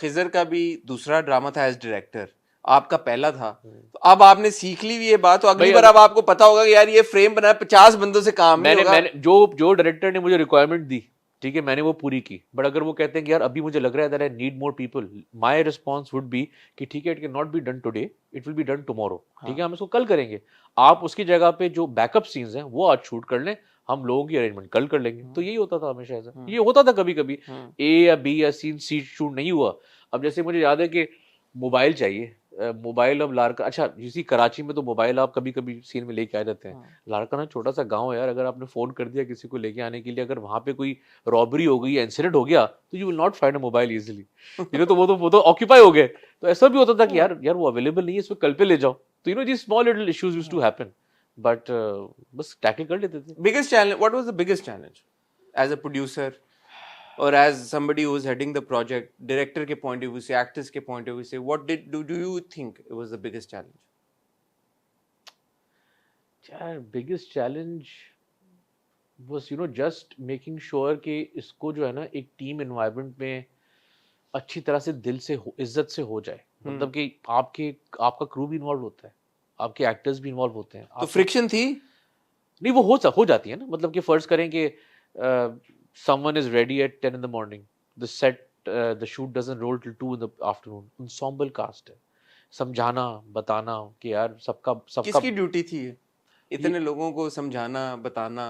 Khizar का भी दूसरा ड्रामा था एज डायरेक्टर, आपका पहला था। तो अब आपने सीख ली हुई ये बात, तो अगली भाई बार अब आपको पता होगा कि यार ये फ्रेम बना 50 बंदों से काम नहीं मैंने होगा। मैंने जो डायरेक्टर ने मुझे रिक्वायरमेंट दी, ठीक है, मैंने वो पूरी की। बट अगर वो कहते हैं कि यार अभी मुझे लग रहा है that I need more people, my response would be कि ठीक है it can not be done today, it will be done tomorrow. ठीक है, हम इसको कल करेंगे। आप उसकी जगह पे जो बैकअप सीन्स हैं वो आज शूट कर लें, हम लोगों की अरेंजमेंट कल कर लेंगे। तो यही होता था हमेशा ऐसा। ये होता था कभी कभी ए या बी या सीन सी शूट नहीं हुआ। अब जैसे मुझे याद है कि मोबाइल चाहिए, मोबाइल अब लारका, अच्छा इसी कराची में तो मोबाइल आप कभी कभी सीन में लेके आ जाते हैं। लारका ना छोटा सा गांव है यार, अगर आपने फोन कर दिया किसी को लेके आने के लिए, अगर वहां पे कोई रॉबरी हो गई या इंसिडेंट हो गया तो you will not find a mobile easily. तो वो तो ऑक्यूपाई हो गए। तो ऐसा भी होता था कि यार वो अवेलेबल नहीं है, इसको कल पे ले जाओ। तो this small little issues used to happen, but बस टैकल कर लेते थे। Biggest challenge, what was the biggest challenge as a producer और as somebody who is heading the project, director के पॉइंट ऑफ व्यू से, एक्टर्स के point of view से, what did do you think it was the biggest challenge? यार biggest challenge was just making sure कि इसको जो है ना एक टीम एनवायरनमेंट में अच्छी तरह से दिल से इज्जत से हो जाए। मतलब कि आपका क्रू भी इन्वॉल्व होता है, आपके एक्टर्स भी इन्वॉल्व होते हैं। तो फ्रिक्शन थी? नहीं वो हो जाती है ना। मतलब कि फर्ज करें कि someone is ready at 10 in the morning, the set the shoot doesn't roll till 2 in the afternoon, ensemble cast है, समझाना बताना कि यार सबका किसकी ड्यूटी थी इतने लोगों को समझाना बताना?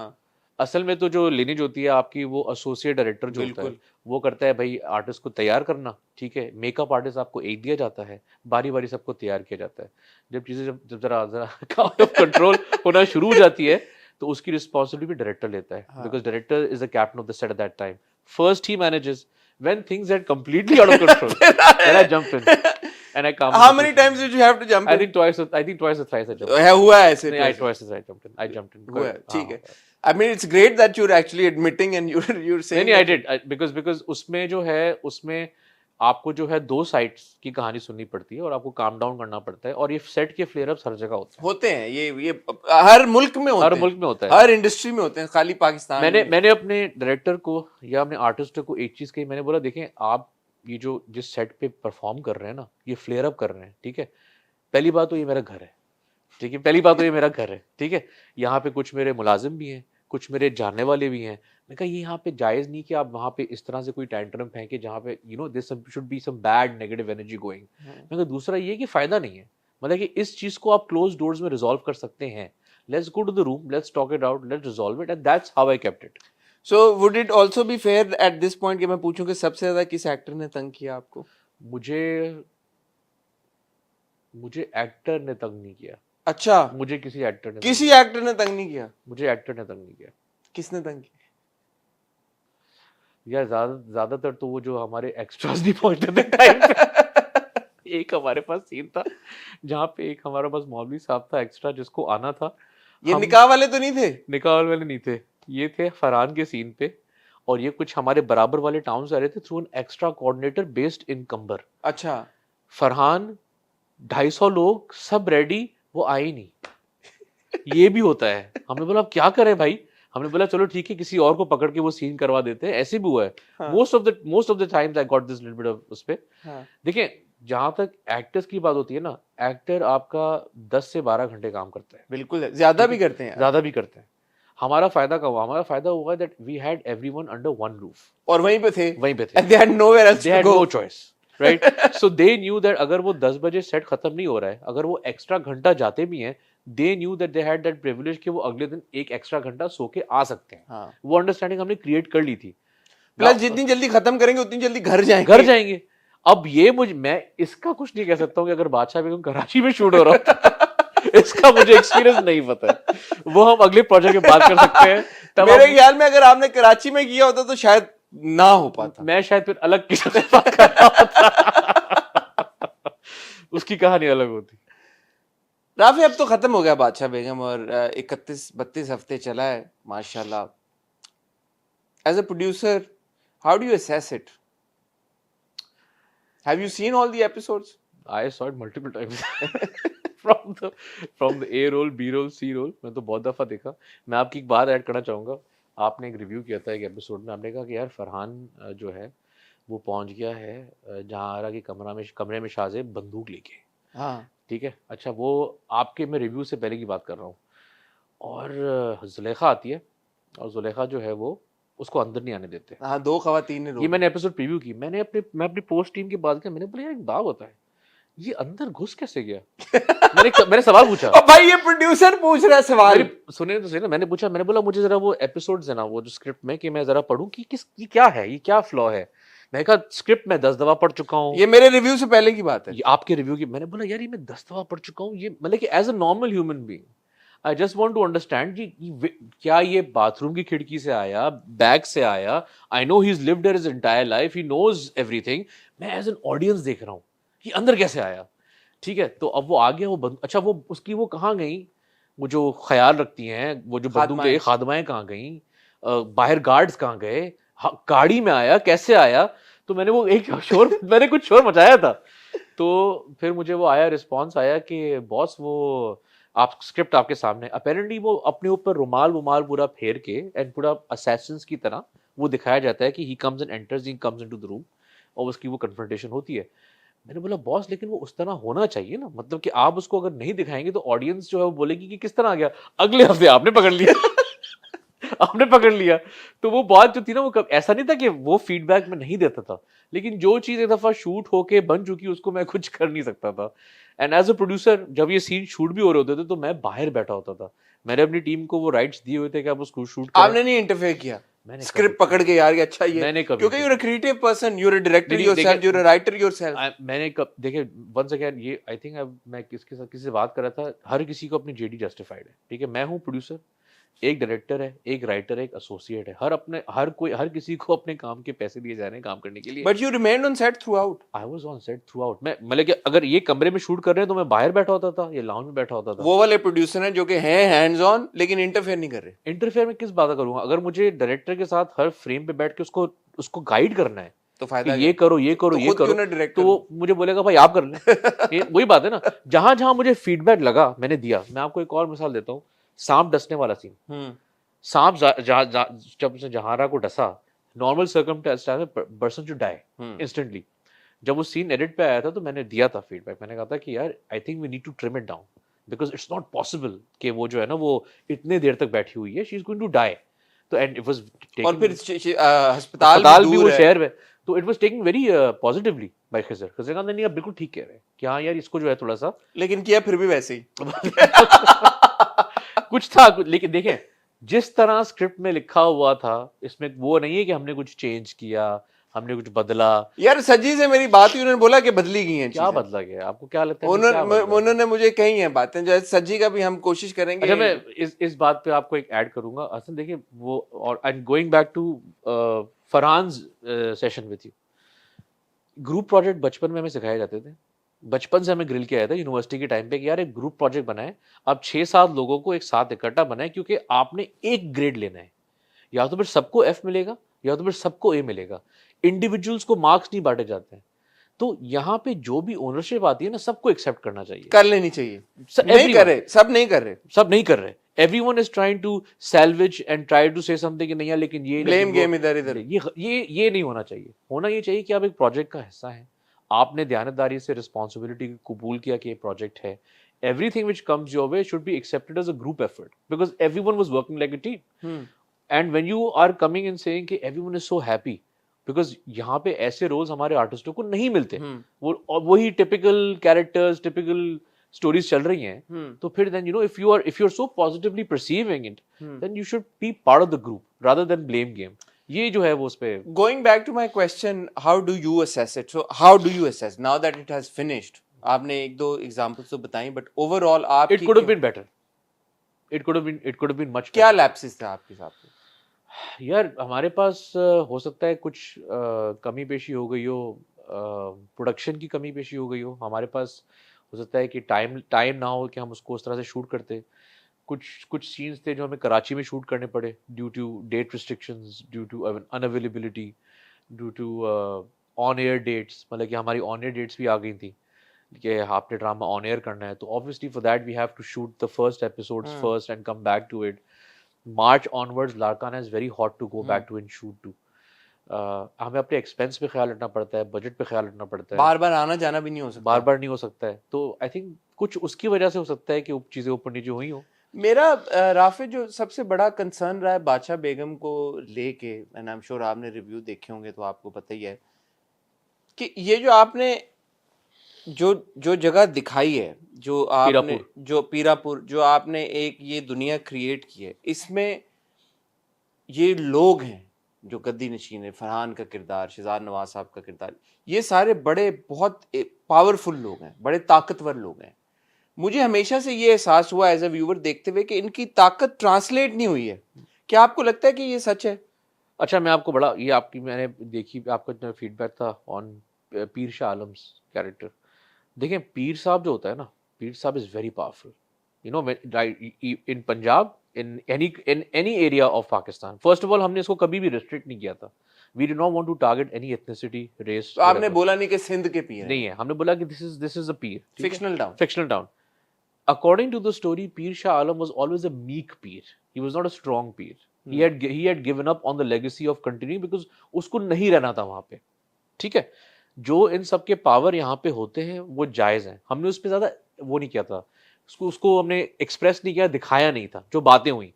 असल में तो जो लिनेज होती है आपकी, वो एसोसिएट डायरेक्टर जो होता है वो करता है भाई आर्टिस्ट को तैयार करना। ठीक है, मेकअप आर्टिस्ट आपको एक दिया जाता है, बारी बारी सबको तैयार किया जाता है। जब चीजें जब जरा आउट ऑफ कंट्रोल होना शुरू हो जाती है तो उसकी रिस्पॉन्सिबिलिटी भी डायरेक्टर लेता है, because director is the captain of the set eight that time. First he manages, when things get completely out of control then I jump in and I calm How many times did you have to jump in? I think twice or thrice I jumped in. है हुआ है ऐसे? नहीं, I twice or thrice I jumped in. हुआ है, ठीक है। I mean it's great that you're actually admitting and you're saying नहीं I did because उसमें जो है उसमें आपको जो है दो साइड्स की कहानी सुननी पड़ती है और आपको काम डाउन करना पड़ता है। और ये सेट के फ्लेयर अप्स हर जगह होते हैं। ये हर मुल्क में होते हैं, हर मुल्क में होता है, हर इंडस्ट्री में होते हैं, खाली पाकिस्तान में। मैंने अपने डायरेक्टर को या अपने आर्टिस्ट को एक चीज कही, मैंने बोला देखें आप ये जो जिस सेट पे परफॉर्म कर रहे हैं ना, ये फ्लेयर अप कर रहे हैं, ठीक है, पहली बात तो ये मेरा घर है, ठीक है, पहली बात तो ये मेरा घर है, ठीक है, यहाँ पे कुछ मेरे मुलाजिम भी हैं, कुछ मेरे जानने वाले भी हैं। मैं कहा ये यहाँ पे जायज़ नहीं कि आप वहाँ पे इस तरह से कोई टैंट्रम फेंके जहाँ पे this should be some bad negative energy going. मैं कहा दूसरा ये कि फ़ायदा नहीं है, मतलब कि इस चीज़ को आप क्लोज डोर्स में रिजॉल्व कर सकते हैं। Let's go to the room, let's talk it out, let's resolve it, and that's how I kept it. So would it also be fair at this point कि मैं पूछूं कि सबसे ज्यादा किस एक्टर ने तंग किया आपको? मुझे एक्टर ने तंग नहीं किया। अच्छा, मुझे किसी एक्टर ने तंग नहीं किया? मुझे एक्टर ने तंग नहीं किया। किसने तंग किया? यार ज्यादातर तो वो जो हमारे एक्स्ट्रास नहीं पहुंचते थे टाइम पे। एक हमारे पास सीन था जहाँ पे एक हमारे पास मौलवी साहब था एक्स्ट्रा जिसको आना था। ये निकाह वाले तो नहीं थे? निकाह वाले नहीं थे, ये थे फरहान के सीन पे, और ये कुछ हमारे बराबर वाले टाउन से आ रहे थे through an extra coordinator based in कंबर। अच्छा। फरहान 250 लोग सब रेडी, वो आए ही नहीं। ये भी होता है। हमने बोला अब क्या करें भाई, हमने बोला चलो ठीक है किसी और को पकड़ के वो सीन करवा देते हैं। ऐसे भी हुआ है। हाँ। Most of the times I got this little bit of उस पे। हाँ। देखिए जहां तक एक्टर्स की बात होती है ना, एक्टर आपका 10 से 12 घंटे काम करता है। बिल्कुल, ज्यादा भी करते हैं। ज्यादा भी करते हैं। हमारा फायदा क्या हुआ? हमारा फायदा हुआ that we had everyone under one roof, और वहीं पे थे। वहीं पे थे। They had nowhere else They to had go. no choice. Right? So they knew that अगर वो 10 बजे सेट खत्म नहीं हो रहा है, अगर वो एक्स्ट्रा घंटा जाते भी हैं, they knew that they had that privilege कि वो अगले दिन एक एक्स्ट्रा घंटा सो के आ सकते हैं। हाँ वो अंडरस्टैंडिंग हमने क्रिएट कर ली थी। प्लस Now, जितनी जल्दी खत्म करेंगे उतनी जल्दी घर घर जाएंगे। जाएंगे। अब ये मैं इसका कुछ नहीं कह सकता हूँ कि अगर बादशाह बेगम कराची में शूट हो रहा होता इसका मुझे एक्सपीरियंस नहीं पता है, वो हम अगले प्रोजेक्ट में बात कर सकते हैं। तब मेरे ख्याल में अगर आपने कराची में किया होता तो शायद ना हो पाता। मैं शायद फिर अलग किसी से बात कर रहा होता उसकी कहानी अलग होती। राफी अब तो खत्म हो गया बादशाह बेगम और 31-32 हफ्ते चला है माशाल्लाह। As a producer how do you assess it? Have you seen all the episodes? I saw it multiple times from the A roll, B roll, C roll। मैं तो बहुत दफा देखा। मैं आपकी एक बात ऐड करना चाहूंगा। आपने एक रिव्यू किया था एक एपिसोड में, आपने कहा कि यार फरहान जो है वो पहुंच गया है जहां के कमरे में शाहजेब बंदूक लेके। हाँ ठीक है, अच्छा वो आपके मैं रिव्यू से पहले की बात कर रहा हूँ। और जुलेखा आती है और जुलेखा जो है वो उसको अंदर नहीं आने देते। हाँ, 2 खवातीन ने ये मैंने एपिसोड प्रीव्यू की, मैं अपनी पोस्ट टीम की बात किया, मैंने बोला यार एक बात होता है, ये अंदर घुस कैसे गया? मैंने सवाल पूछा। और भाई ये प्रोड्यूसर पूछ रहा है सवाल। सुने तो सही ना, मैंने पूछा, मैंने बोला मुझे जरा वो एपिसोड्स है ना वो जो स्क्रिप्ट में कि मैं जरा पढूं कि ये क्या है, ये क्या फ्लॉ है। मैंने कहा स्क्रिप्ट में 10 दफा पढ़ चुका हूँ। ये मेरे रिव्यू से पहले की बात है। ये आपके रिव्यू की। मैंने बोला यार ये मैं 10 दफा पढ़ चुका हूँ, ये मतलब कि as a normal human being I just want to understand क्या ये बाथरूम की खिड़की से आया, बैग से आया। I know he is lived his entire life, he knows everything. मैं एज एन ऑडियंस देख रहा हूँ कि अंदर कैसे आया। ठीक है, तो अब वो आ गया, वो अच्छा वो उसकी वो कहाँ गई, वो जो ख्याल रखती हैं, वो जो बंदूक लेके खादमाएं कहाँ गई, बाहर गार्ड्स कहाँ गए, गाड़ी में आया कैसे आया। तो मैंने वो एक शोर मैंने कुछ शोर मचाया था। तो फिर मुझे वो आया, रिस्पॉन्स आया कि बॉस वो आप स्क्रिप्ट आपके सामने, अपेरेंटली वो अपने ऊपर रुमाल पूरा फेर के एंड पूरा असैसिन्स की तरह वो दिखाया जाता है कि he comes and enters, he comes into the room और उसकी वो कन्फ्रंटेशन होती है। मैंने बोला बॉस लेकिन वो उस तरह होना चाहिए ना, मतलब कि आप उसको अगर नहीं दिखाएंगे तो ऑडियंस जो है वो बोलेगी कि किस तरह आ गया। अगले हफ्ते आपने पकड़ लिया आपने पकड़ लिया। तो वो बात जो थी ना, वो ऐसा नहीं था कि वो फीडबैक में नहीं देता था, लेकिन जो चीज एक दफा शूट होके बन चुकी उसको मैं कुछ कर नहीं सकता था। एंड एज अ प्रोड्यूसर जब ये सीन शूट भी हो रहे होते थे तो मैं बाहर बैठा होता था। मैंने अपनी टीम को वो राइट्स दिए हुए थे कि आप उसको शूट करें। आपने नहीं इंटरफेयर किया? मैंने स्क्रिप्ट पकड़ के यार अच्छा ये, मैंने कभी क्योंकि you're a creative person, you're a director yourself, you're a writer yourself। मैंने कब देखे वंस अगेन ये आई थिंक मैं किसके साथ किसी से बात कर रहा था, हर किसी को अपनी जेडी जस्टिफाइड है। ठीक है, मैं हूँ प्रोड्यूसर, एक डायरेक्टर है, एक राइटर है, एक एसोसिएट है। हर किसी को अपने काम के पैसे दिए जा रहे हैं काम करने के लिए। But you remained on set through out. I was on set through out. मैं मतलब कि अगर ये कमरे में शूट कर रहे हैं तो मैं बाहर बैठा होता था, ये लाउंज में बैठा होता था। वो वाले प्रोड्यूसर हैं जो कि हैं हैंड्स ऑन लेकिन इंटरफेयर नहीं कर रहे। इंटरफेयर में किस बात करूंगा? अगर मुझे डायरेक्टर के साथ हर फ्रेम पे बैठ के उसको गाइड करना है तो फायदा ये करो ये करो ये करो, तो वो मुझे बोलेगा भाई आप कर ले। वही बात है ना, जहां जहां मुझे फीडबैक लगा मैंने दिया। मैं आपको एक और मिसाल देता हूँ, सांप डसने वाला सीन। सांप जब से जहारा को डसा, नॉर्मल सर्कमस्टेंस में पर्सन टू डाई इंस्टेंटली। जब वो सीन एडिट पे आया था तो मैंने दिया था फीडबैक। मैंने कहा था कि यार I think we need to trim it down because it's not possible कि वो जो है ना वो इतने देर तक बैठी हुई है, she is going to die. तो एंड इट वाज और फिर अस्पताल भी वो शहर में, तो it was taking very positively by Khizar Khan. नहीं आप बिल्कुल ठीक कह रहे हैं कि हाँ यार इसको जो है थोड़ा सा, लेकिन किया फिर भी वैसे ही कुछ था लेकिन देखें जिस तरह स्क्रिप्ट में लिखा हुआ था इसमें वो नहीं है कि हमने कुछ चेंज किया, हमने कुछ बदला। यार सज्जी से मेरी बात हुई, उन्होंने बोला कि बदली गई हैं। क्या बदला गया? आपको क्या लगता है? उन्होंने मुझे कही हैं बातें जो सज्जी का भी हम कोशिश करेंगे। अच्छा मैं इस बात पे आपको एक ऐड करूंगा। असल देखिए वो, और and going back to Farhan's session with you, group project बचपन में हमें सिखाए जाते थे। बचपन से हमें ग्रिल किया जाता है यूनिवर्सिटी के टाइम पे कि यार एक ग्रुप प्रोजेक्ट बनाए, आप 6-7 लोगों को एक साथ इकट्ठा बनाए, क्योंकि आपने एक ग्रेड लेना है। या तो फिर सबको एफ मिलेगा या तो फिर सबको ए मिलेगा। इंडिविजुअल्स को मार्क्स नहीं बांटे जाते हैं। तो यहाँ पे जो भी ओनरशिप आती है ना, सबको एक्सेप्ट करना चाहिए, कर लेनी चाहिए। नहीं कर रहे, सब नहीं कर रहे। Everyone is trying to salvage and try to say something कि नहीं यार लेकिन ये blame game इधर ये नहीं होना चाहिए। होना ये चाहिए कि आप एक प्रोजेक्ट का हिस्सा हैं, आपने दयानतदारी से रिस्पॉन्सिबिलिटी कबूल किया कि ये प्रोजेक्ट है। Everything which comes your way should be accepted as a group effort because everyone was working like a team. And when you are coming and saying कि everyone is so happy, because यहाँ पे ऐसे roles हमारे आर्टिस्टों को नहीं मिलते, वो वही टिपिकल कैरेक्टर्स, टिपिकल स्टोरीज चल रही हैं, तो फिर then if you are so positively perceiving it, then you should be part of the group rather than blame game. ये जो है वो उस पे Going back to my question, how do you assess it? So how do you assess now that it has finished? आपने एक दो examples तो बताई, बट ओवरऑल आप it could have been better, it could have been much. क्या lapses थे आपके हिसाब से? यार हमारे पास हो सकता है कुछ कमी पेशी हो गई हो, प्रोडक्शन की कमी पेशी हो गई हो, हमारे पास हो सकता है कि टाइम ना हो कि हम उसको उस तरह से शूट करते। कुछ सीन्स थे जो हमें कराची में शूट करने पड़े due to date restrictions, due to unavailability, due to on air dates, मतलब कि हमारी ऑन एयर डेट्स भी आ गई थी कि आपने ड्रामा ऑन एयर करना है, तो obviously for that we have to shoot the first episodes first and come back to it. March onwards Larkana is very hot to go back to in shoot to. हमें अपने expense पे ख्याल रखना पड़ता है, बजट पे ख्याल रखना पड़ता है, बार बार आना जाना भी नहीं हो सकता, बार बार नहीं हो सकता है, तो आई थिंक कुछ उसकी वजह से हो सकता है कि चीज़ें ऊपर नीचे हुई हो। मेरा राफे जो सबसे बड़ा कंसर्न रहा है बादशाह बेगम को लेके, एंड आई एम श्योर आपने रिव्यू देखे होंगे तो आपको पता ही है कि ये जो आपने जो जगह दिखाई है, जो आपने जो पीरापुर जो आपने एक ये दुनिया क्रिएट की है, इसमें ये लोग हैं जो गद्दी नशीन है, फरहान का किरदार, शहजाद नवाज साहब का किरदार, ये सारे बड़े बहुत पावरफुल लोग हैं, बड़े ताकतवर लोग हैं। मुझे हमेशा से ये एहसास हुआ एज अ व्यूअर देखते हुए कि इनकी ताकत ट्रांसलेट नहीं हुई है। क्या आपको लगता है कि ये सच है? अच्छा, मैं आपको बड़ा ये आपकी मैंने देखी, आपका फीडबैक था ऑन पीर शाह आलम्स कैरेक्टर। देखें, पीर साहब जो होता है ना, pir sahab is very powerful, in Punjab, in any area of Pakistan. First of all हमने इसको कभी भी रिस्ट्रिक्ट नहीं किया था, we did not want to target any ethnicity, race. तो आपने बोला नहीं कि सिंध के पीर नहीं है, हमने बोला कि this is a Pir, fictional town. According to the story, Pir Shah Alam was always a meek peer. He was not a strong peer. He had given up on the legacy of continuing because उसको नहीं रहना था वहाँ पे। ठीक है, जो इन सब के पावर यहाँ पे होते हैं वो जायज़ हैं, हमने उस पर ज़्यादा वो नहीं किया था, उसको हमने एक्सप्रेस नहीं किया, दिखाया नहीं था। जो बातें हुई,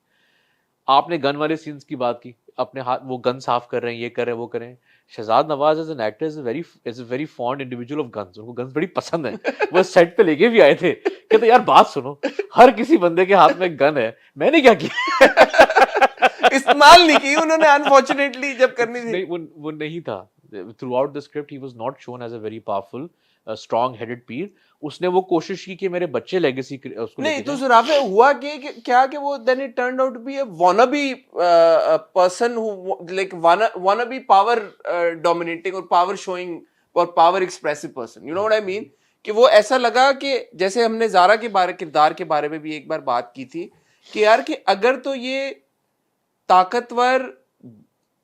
आपने गन वाले सीन्स की बात की, अपने हाथ वो गन साफ कर रहे हैं, ये कर रहे हैं, वो कर रहे हैं। Shahzad Nawaz as an actor is a very fond individual of guns, उनको गन्स बड़ी पसंद है। वो सेट पे लेके भी आए थे, कहते यार बात सुनो, हर किसी बंदे के हाथ में गन है, मैंने क्या किया? इस्तेमाल नहीं की उन्होंने, अनफॉर्चुनेटली जब करनी थी। नहीं, वो नहीं था। Throughout the script he was not shown as a very powerful strong headed pir. उसने वो कोशिश की कि मेरे बच्चे लेगेसी उसको नहीं, तो सुराफे हुआ कि क्या कि वो then it turned out to be a wannabe person who like wannabe power dominating और पावर शोइंग और power expressive person, you know what I mean. कि वो ऐसा लगा कि जैसे हमने ज़ारा के बारे किरदार के बारे में भी एक बार बात की थी कि यार कि अगर तो ये ताकतवर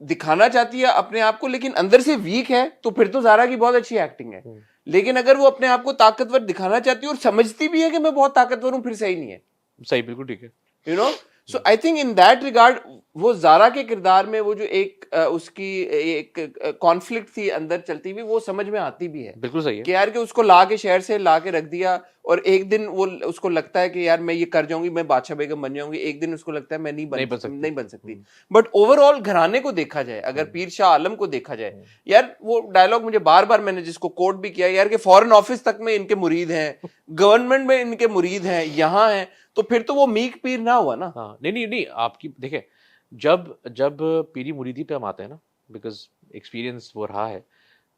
दिखाना चाहती है अपने आप को लेकिन अंदर से वीक है, तो फिर तो ज़ारा की बहुत अच्छी एक्टिंग है। लेकिन अगर वो अपने आप को ताकतवर दिखाना चाहती है और समझती भी है कि मैं बहुत ताकतवर हूं, फिर सही नहीं है। सही, बिल्कुल ठीक है, you know. So I think in that regard वो ज़ारा के किरदार में वो जो एक उसकी एक कॉन्फ्लिक्ट थी अंदर चलती हुई, वो समझ में आती भी है। बिल्कुल सही है कि यार कि उसको ला के शहर से ला के रख दिया और एक दिन वो उसको लगता है कि यार मैं ये कर जाऊंगी, मैं बादशाह बेगम बन जाऊंगी, एक दिन उसको लगता है मैं नहीं बन सकती। बट ओवरऑल घराने को देखा जाए, अगर पीर शाह आलम को देखा जाए, यार वो डायलॉग मुझे बार बार मैंने जिसको कोट भी किया यार कि फॉरेन ऑफिस तक में इनके मुरीद हैं, गवर्नमेंट में इनके मुरीद हैं, यहाँ हैं, तो फिर तो वो मीक पीर ना हुआ ना। हाँ, नहीं, आपकी देखें, जब पीरी मुरीदी पे हम आते हैं ना, बिकॉज एक्सपीरियंस वो रहा है,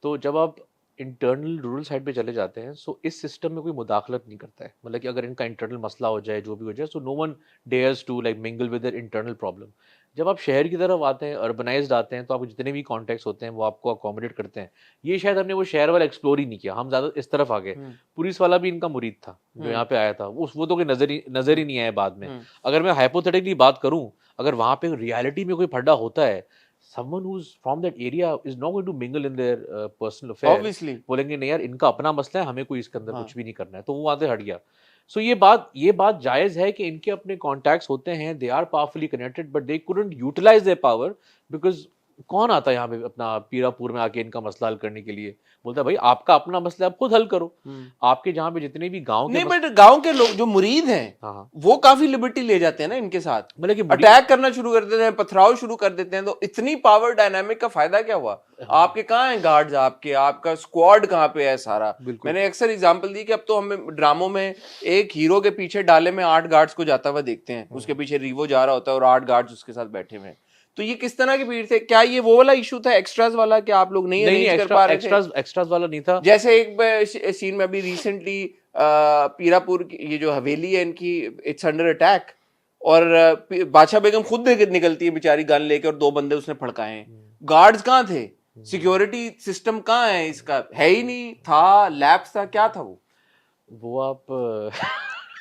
तो जब आप इंटरनल रूरल साइड पे चले जाते हैं, सो इस सिस्टम में कोई मुदाखलत नहीं करता है। मतलब कि अगर इनका इंटरनल मसला हो जाए, जो भी हो जाए, so no one dares to like mingle with their internal problem. जब आप शहर की तरफ आते हैं, अर्बनाइज्ड आते हैं, तो आपको जितने भी कॉन्टेक्ट्स होते हैं वो आपको अकोमोडेट करते हैं। ये शायद हमने वो शहर वाला एक्सप्लोर ही नहीं किया, हम ज़्यादा इस तरफ आ गए। पुलिस वाला भी इनका मुरीद था जो यहाँ पे आया था, वो तो कोई नज़र ही नहीं आया बाद में। अगर मैं हाइपोथेटिकली बात करूँ, अगर वहाँ पे रियलिटी में कोई फड्डा होता है, someone who's from that area is not going to mingle in their personal affairs. Obviously. बोलेंगे नहीं यार, इनका अपना मसला है, हमें कोई इसके अंदर कुछ भी नहीं करना है, तो वो वहाँ से हट गया। सो ये बात जायज़ है कि इनके अपने कॉन्टैक्ट्स होते हैं, they are powerfully connected, but they couldn't utilize their power because कौन आता है यहाँ पे अपना पीरापुर में आके इनका मसला हल करने के लिए? बोलता है भाई आपका अपना मसला आप खुद हल करो। आपके जहाँ पे जितने भी गांव के नहीं, बट गांव के लोग जो मुरीद हैं हाँ वो काफी लिबर्टी ले जाते हैं ना इनके साथ, मतलब कि अटैक करना शुरू कर देते हैं, पथराव शुरू कर देते हैं, तो इतनी पावर डायनामिक का फायदा क्या हुआ? आपके कहाँ हैं गार्ड्स? आपका स्क्वाड कहाँ पे है सारा? मैंने अक्सर एग्जांपल दी कि अब तो हमें ड्रामों में एक हीरो के पीछे डाले में 8 गार्ड्स को जाता हुआ देखते हैं, उसके पीछे रीवो जा रहा होता है और 8 गार्ड्स उसके साथ बैठे हुए हैं। तो ये किस तरह की भीड़ थे? क्या ये वो वाला इशू था एक्स्ट्रास वाला कि आप लोग नहीं अरेंज कर पा रहे थे? एक्स्ट्रास वाला नहीं था। जैसे एक सीन में अभी रिसेंटली पीरापुर की ये जो हवेली है इनकी, इट्स अंडर अटैक, और बादशाह बेगम खुद निकलती है बेचारी गन लेके, और 2 बंदे उसने फड़काए हैं। गार्ड्स कहाँ थे? सिक्योरिटी सिस्टम कहाँ है? इसका है ही नहीं, था लैप्स था, क्या था वो आप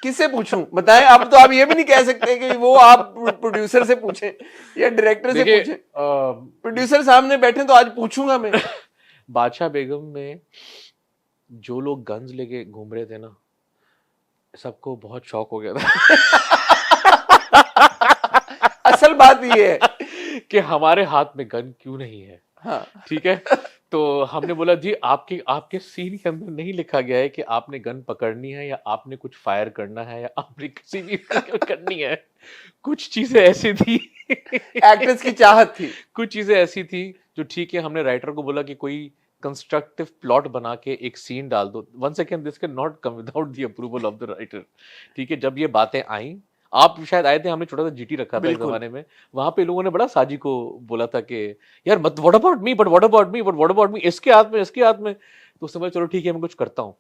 किससे पूछूं बताएं? अब तो आप ये भी नहीं कह सकते कि वो आप प्रोड्यूसर से पूछें या डायरेक्टर से पूछें। प्रोड्यूसर सामने बैठे तो आज पूछूंगा मैं। बादशाह बेगम में जो लोग गन्स लेके घूम रहे थे ना, सबको बहुत शौक हो गया था। असल बात ये है कि हमारे हाथ में गन क्यों नहीं है। हाँ। ठीक है, तो हमने बोला जी आपके सीन के अंदर नहीं लिखा गया है कि आपने गन पकड़नी है या आपने कुछ फायर करना है या आपने किसी भी करनी है। कुछ चीजें ऐसी थी, एक्टर्स की चाहत थी, कुछ चीजें ऐसी थी जो ठीक है, हमने राइटर को बोला कि कोई कंस्ट्रक्टिव प्लॉट बना के एक सीन डाल दो। One second, this can not come without the approval of the writer. ठीक है, जब ये बातें आई, आप शायद आए थे, हमने छोटा सा जीटी रखा था इस जमाने में, वहां पे लोगों ने बड़ा साजी को बोला था कि यार मत what about me, but what about me, but what about me, इसके हाथ में। तो उस समय चलो ठीक है मैं कुछ करता हूँ।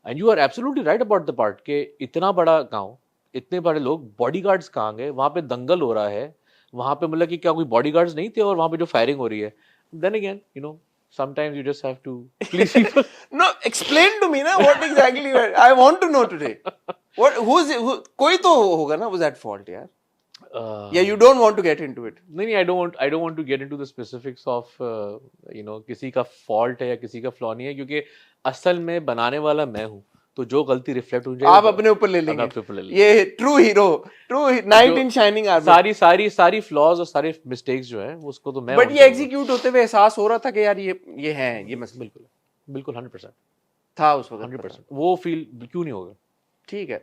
And you are absolutely right about the part के इतना बड़ा गाँव, इतने बड़े लोग, बॉडीगार्ड्स कहाँ गए? वहां पे दंगल हो रहा है, वहां पे मतलब कि क्या कोई बॉडीगार्ड्स नहीं थे? और वहां पे जो फायरिंग हो रही है, then again you know sometimes you just have to please people. No, explain to me ना what exactly I want to know today. कोई तो होगा ना was at fault यार? Yeah, you don't want to get into it. नहीं, I don't want to get into the specifics of किसी का fault है या किसी का flaw नहीं है, क्योंकि असल में बनाने वाला मैं हूँ, तो जो गलती रिफ्लेक्ट हो जाएगी आप अपने ऊपर ले लेंगे। ये true hero, true night in shining armour, सारी फ्लॉज और सारे मिस्टेक्स जो हैं उसको तो मैं, बट ये एग्जीक्यूट होते हुए एहसास हो रहा था कि यार ये है, ये मसला बिल्कुल 100% था उस वक्त। 100% वो फील क्यों नहीं होगा? ठीक है,